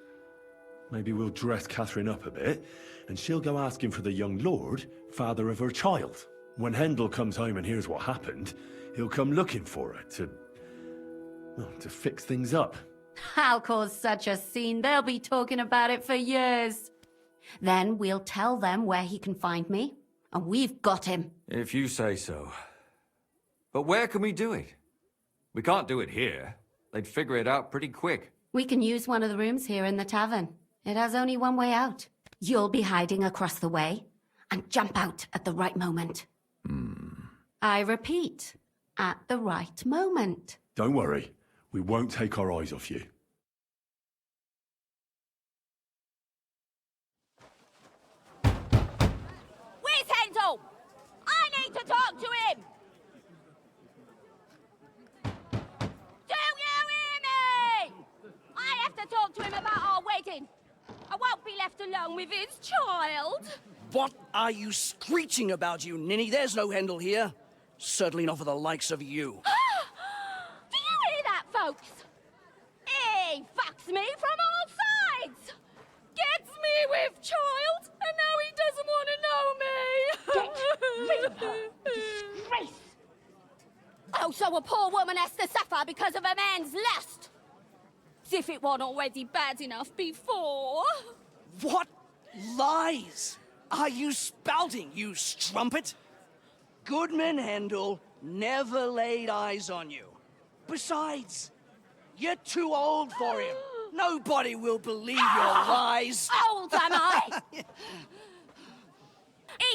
Maybe we'll dress Catherine up a bit, and she'll go asking for the young lord, father of her child. When Hendel comes home and hears what happened, he'll come looking for her to fix things up.
I'll cause such a scene, they'll be talking about it for years. Then we'll tell them where he can find me. and we've got him.
If you say so. But where can we do it? We can't do it here. They'd figure it out pretty quick.
We can use one of the rooms here in the tavern. It has only one way out. You'll be hiding across the way, and jump out at the right moment. I repeat, at the right moment.
Don't worry. We won't take our eyes off you.
Where's Handel? I need to talk to him! Do you hear me? I have to talk to him about our wedding. I won't be left alone with his child.
What are you screeching about, you ninny? There's no Handel here. Certainly not for the likes of you.
Do you hear that, folks? He fucks me from all sides. Gets me with child, and now he doesn't want to know me. Get rid of her. Disgrace. Oh, so a poor woman has to suffer because of a man's lust. As if it wasn't already bad enough before.
What lies are you spouting, you strumpet? Goodman Handel never laid eyes on you. Besides, you're too old for him. Nobody will believe your lies.
Old am I? He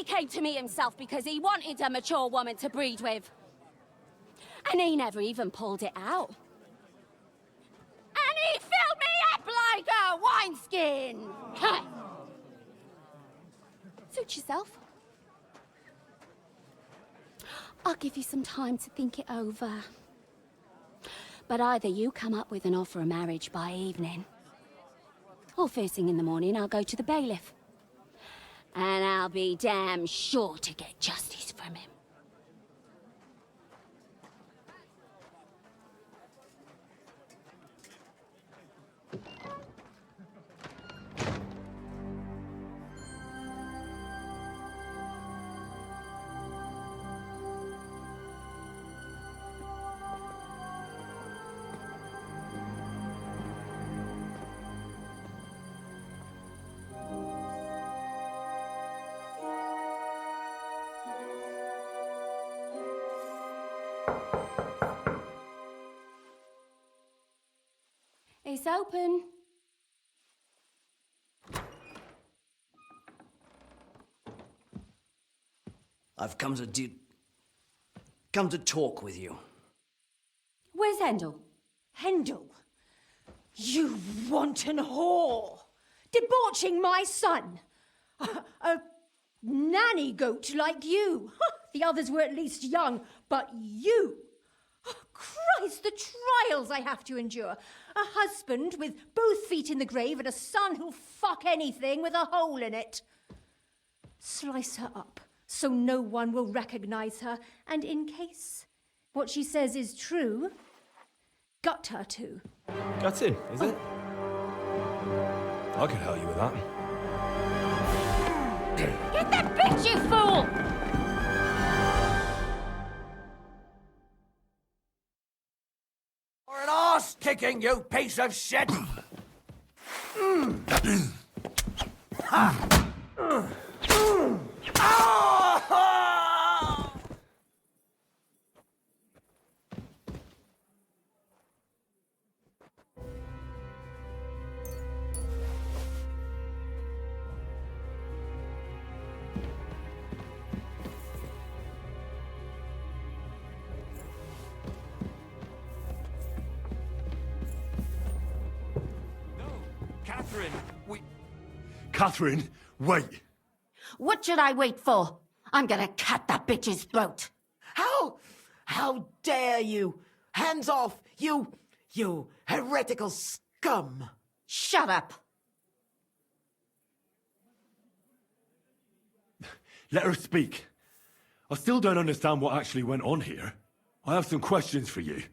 came to me himself because he wanted a mature woman to breed with. And he never even pulled it out. And he filled me up like a wineskin. Suit yourself. I'll give you some time to think it over. But either you come up with an offer of marriage by evening, or first thing in the morning I'll go to the bailiff. And I'll be damn sure to get justice from him. It's open.
I've come to talk with you.
Where's Handel?
Handel? You wanton whore! Debauching my son! A nanny goat like you! The others were at least young, but you! Christ, the trials I have to endure! A husband with both feet in the grave and a son who'll fuck anything with a hole in it. Slice her up so no one will recognize her, and in case what she says is true, gut her too.
Gutting, is it? I can help you with that.
Get that bitch, you fool!
Or an arse kicking, you piece of shit!
Catherine, wait!
What should I wait for? I'm gonna cut that bitch's throat.
How dare you? Hands off, you heretical scum!
Shut up!
Let her speak. I still don't understand what actually went on here. I have some questions for you.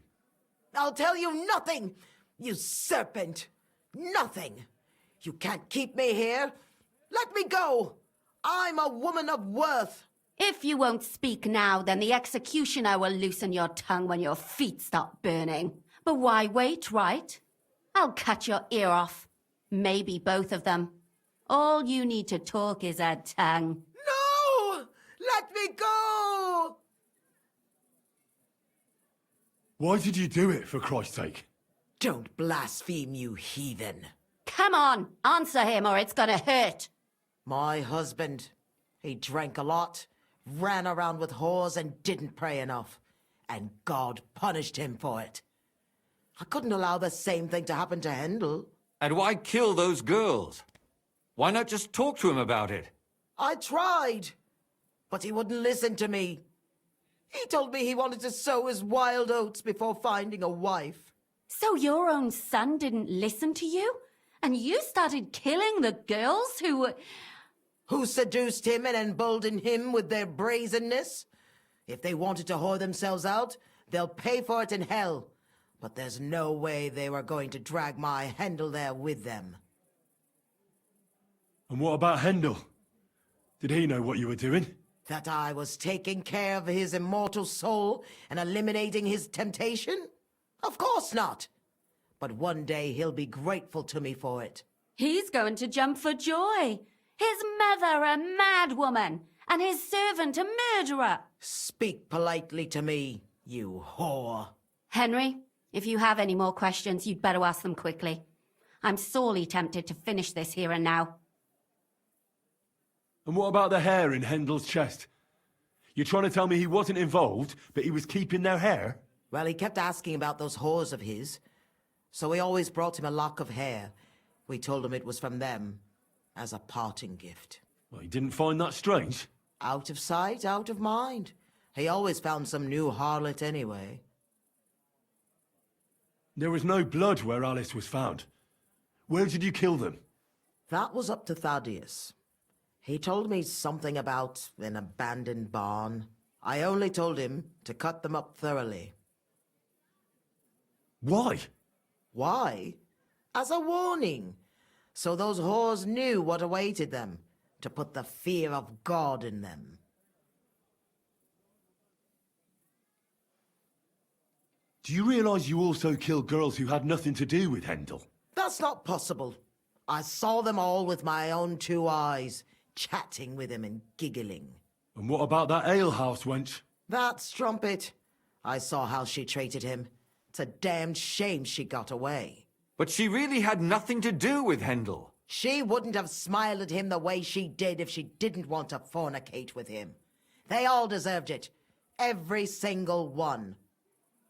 I'll tell you nothing, you serpent! Nothing! You can't keep me here! Let me go! I'm a woman of worth!
If you won't speak now, then the executioner will loosen your tongue when your feet start burning. But why wait, right? I'll cut your ear off. Maybe both of them. All you need to talk is a tongue.
No!
Let me go!
Why did you do it, for Christ's sake?
Don't blaspheme, you heathen.
Come on, answer him or it's gonna hurt.
My husband, he drank a lot, ran around with whores and didn't pray enough. And God punished him for it. I couldn't allow the same thing to happen to Hendel.
And why kill those girls? Why not just talk to him about it?
I tried, but he wouldn't listen to me. He told me he wanted to sow his wild oats before finding a wife.
So your own son didn't listen to you? And you started killing the girls who were...
Who seduced him and emboldened him with their brazenness? If they wanted to whore themselves out, they'll pay for it in hell. But there's no way they were going to drag my Hendel there with them.
And what about Hendel? Did he know what you were doing?
That I was taking care of his immortal soul and eliminating his temptation? Of course not. But one day he'll be grateful to me for it.
He's going to jump for joy. His mother a mad woman, and his servant a murderer.
Speak politely to me, you whore.
Henry, if you have any more questions, you'd better ask them quickly. I'm sorely tempted to finish this here and now.
And what about the hair in Hendel's chest? You're trying to tell me he wasn't involved, but he was keeping their hair?
Well, he kept asking about those whores of his. So we always brought him a lock of hair. We told him it was from them, as a parting gift.
Well, he didn't find that strange?
Out of sight, out of mind. He always found some new harlot anyway.
There was no blood where Alice was found. Where did you kill them?
That was up to Thaddeus. He told me something about an abandoned barn. I only told him to cut them up thoroughly.
Why?
Why? As a warning. So those whores knew what awaited them. To put the fear of God in them.
Do you realize you also killed girls who had nothing to do with Hendel?
That's not possible. I saw them all with my own 2 eyes, chatting with him and giggling.
And what about that alehouse wench?
That strumpet. I saw how she treated him. It's a damned shame she got away.
But she really had nothing to do with Hendel.
She wouldn't have smiled at him the way she did if she didn't want to fornicate with him. They all deserved it. Every single one.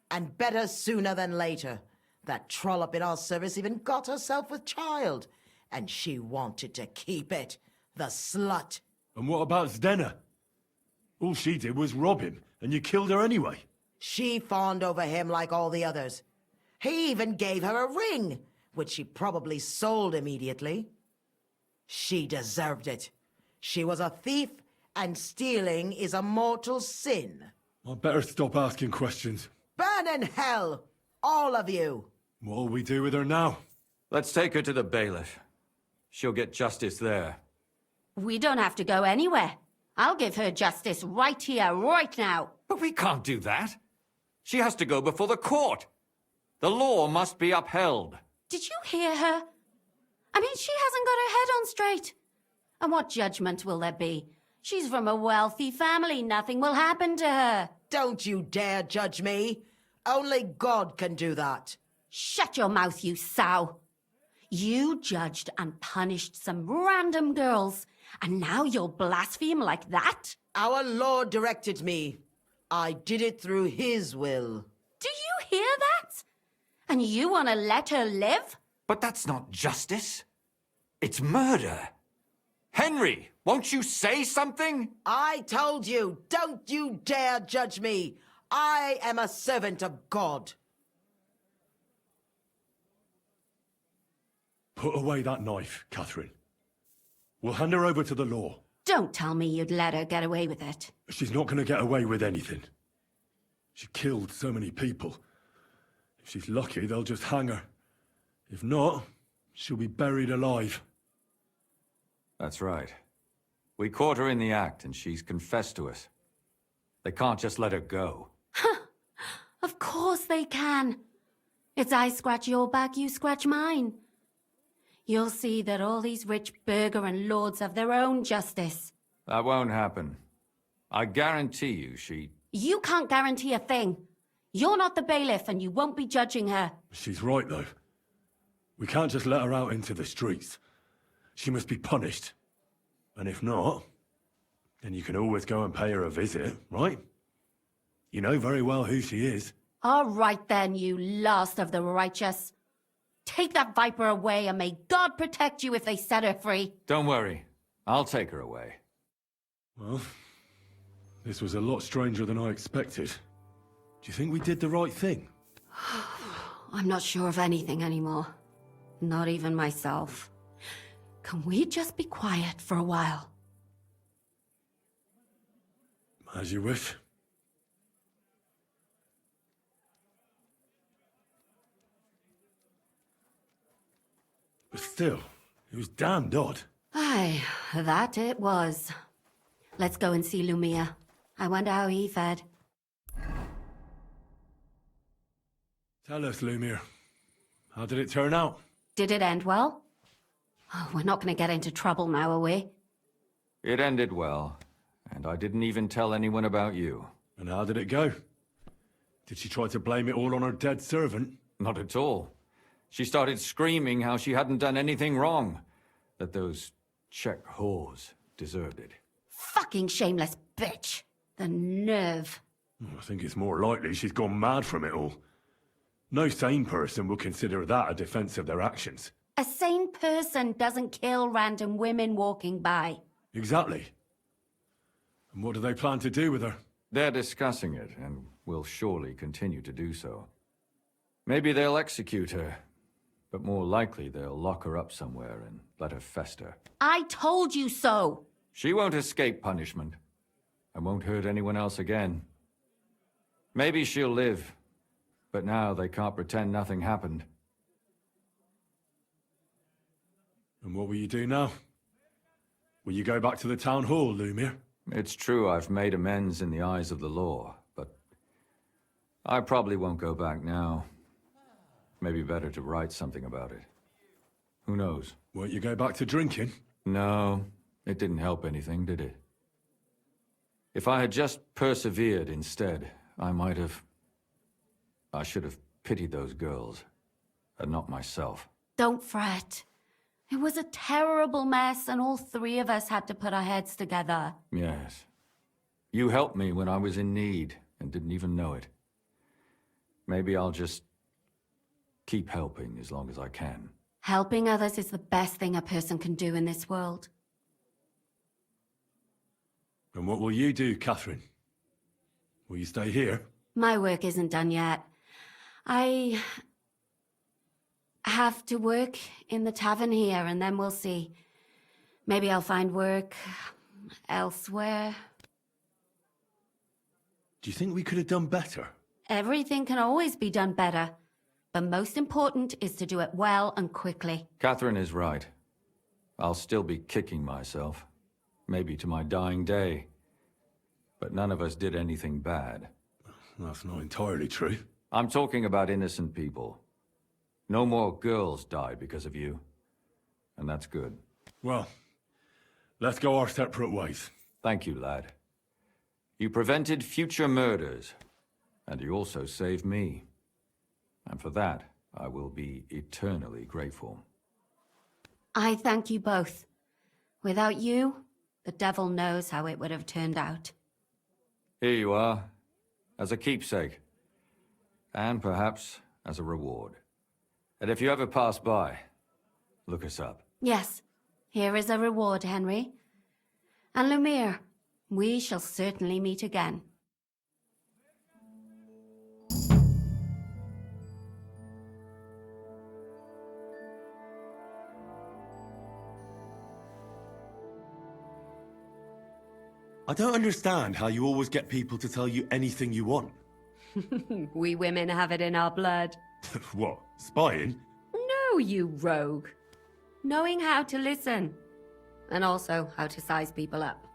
And better sooner than later. That trollop in our service even got herself with child. And she wanted to keep it. The slut.
And what about Zdena? All she did was rob him, and you killed her anyway.
She fawned over him like all the others. He even gave her a ring, which she probably sold immediately. She deserved it. She was a thief, and stealing is a mortal sin.
I'd better stop asking questions.
Burn in hell, all of you.
What'll we do with her now?
Let's take her to the bailiff. She'll get justice there.
We don't have to go anywhere. I'll give her justice right here, right now.
But we can't do that. She has to go before the court. The law must be upheld.
Did you hear her? I mean, she hasn't got her head on straight. And what judgment will there be? She's from a wealthy family. Nothing will happen to her.
Don't you dare judge me. Only God can do that.
Shut your mouth, you sow. You judged and punished some random girls, and now you'll blaspheme like that?
Our Lord directed me. I did it through His will.
Do you hear that? And you want to let her live?
But that's not justice. It's murder. Henry, won't you say something?
I told you, don't you dare judge me. I am a servant of God.
Put away that knife, Catherine. We'll hand her over to the law.
Don't tell me you'd let her get away with it.
She's not going to get away with anything. She killed so many people. If she's lucky, they'll just hang her. If not, she'll be buried alive.
That's right. We caught her in the act, and she's confessed to us. They can't just let her go.
Of course they can. It's I scratch your back, you scratch mine. You'll see that all these rich burgher and lords have their own justice.
That won't happen. I guarantee you she...
You can't guarantee a thing. You're not the bailiff and you won't be judging her.
She's right, though. We can't just let her out into the streets. She must be punished. And if not, then you can always go and pay her a visit, right? You know very well who she is.
All right then, you last of the righteous. Take that viper away and may God protect you if they set her free.
Don't worry. I'll take her away.
Well, this was a lot stranger than I expected. Do you think we did the right thing?
I'm not sure of anything anymore. Not even myself. Can we just be quiet for a while?
As you wish. But still, it was damned odd.
Aye, that it was. Let's go and see Lumir. I wonder how he fared.
Tell us, Lumir. How did it turn out?
Did it end well? Oh, we're not going to get into trouble now, are we?
It ended well, and I didn't even tell anyone about you.
And how did it go? Did she try to blame it all on her dead servant?
Not at all. She started screaming how she hadn't done anything wrong. That those Czech whores deserved it.
Fucking shameless bitch. The nerve.
I think it's more likely she's gone mad from it all. No sane person will consider that a defense of their actions.
A sane person doesn't kill random women walking by.
Exactly. And what do they plan to do with her?
They're discussing it, and will surely continue to do so. Maybe they'll execute her, but more likely they'll lock her up somewhere and let her fester.
I told you so!
She won't escape punishment, and won't hurt anyone else again. Maybe she'll live, but now they can't pretend nothing happened.
And what will you do now? Will you go back to the town hall, Lumir?
It's true I've made amends in the eyes of the law, but I probably won't go back now. Maybe better to write something about it. Who knows?
Won't you go back to drinking?
No, it didn't help anything, did it? If I had just persevered instead, I should have pitied those girls, and not myself.
Don't fret. It was a terrible mess, and all three of us had to put our heads together.
Yes. You helped me when I was in need, and didn't even know it. Maybe I'll just keep helping as long as I can.
Helping others is the best thing a person can do in this world.
And what will you do, Catherine? Will you stay here?
My work isn't done yet. I have to work in the tavern here, and then we'll see. Maybe I'll find work elsewhere.
Do you think we could have done better?
Everything can always be done better. But most important is to do it well and quickly.
Catherine is right. I'll still be kicking myself. Maybe to my dying day. But none of us did anything bad.
That's not entirely true.
I'm talking about innocent people. No more girls died because of you. And that's good.
Well, let's go our separate ways.
Thank you, lad. You prevented future murders. And you also saved me. And for that, I will be eternally grateful.
I thank you both. Without you, the devil knows how it would have turned out.
Here you are, as a keepsake. And perhaps as a reward. And if you ever pass by, look us up.
Yes, here is a reward, Henry. And Lumir, we shall certainly meet again.
I don't understand how you always get people to tell you anything you want.
We women have it in our blood.
What, spying?
No, you rogue. Knowing how to listen. And also how to size people up.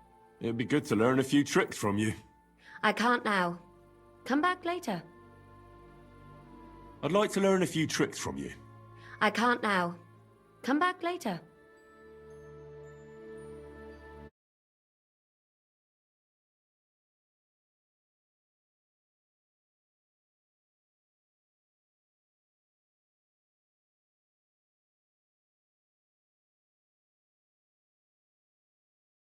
It'd be good to learn a few tricks from you.
I can't now. Come back later.
I'd like to learn a few tricks from you.
I can't now. Come back later.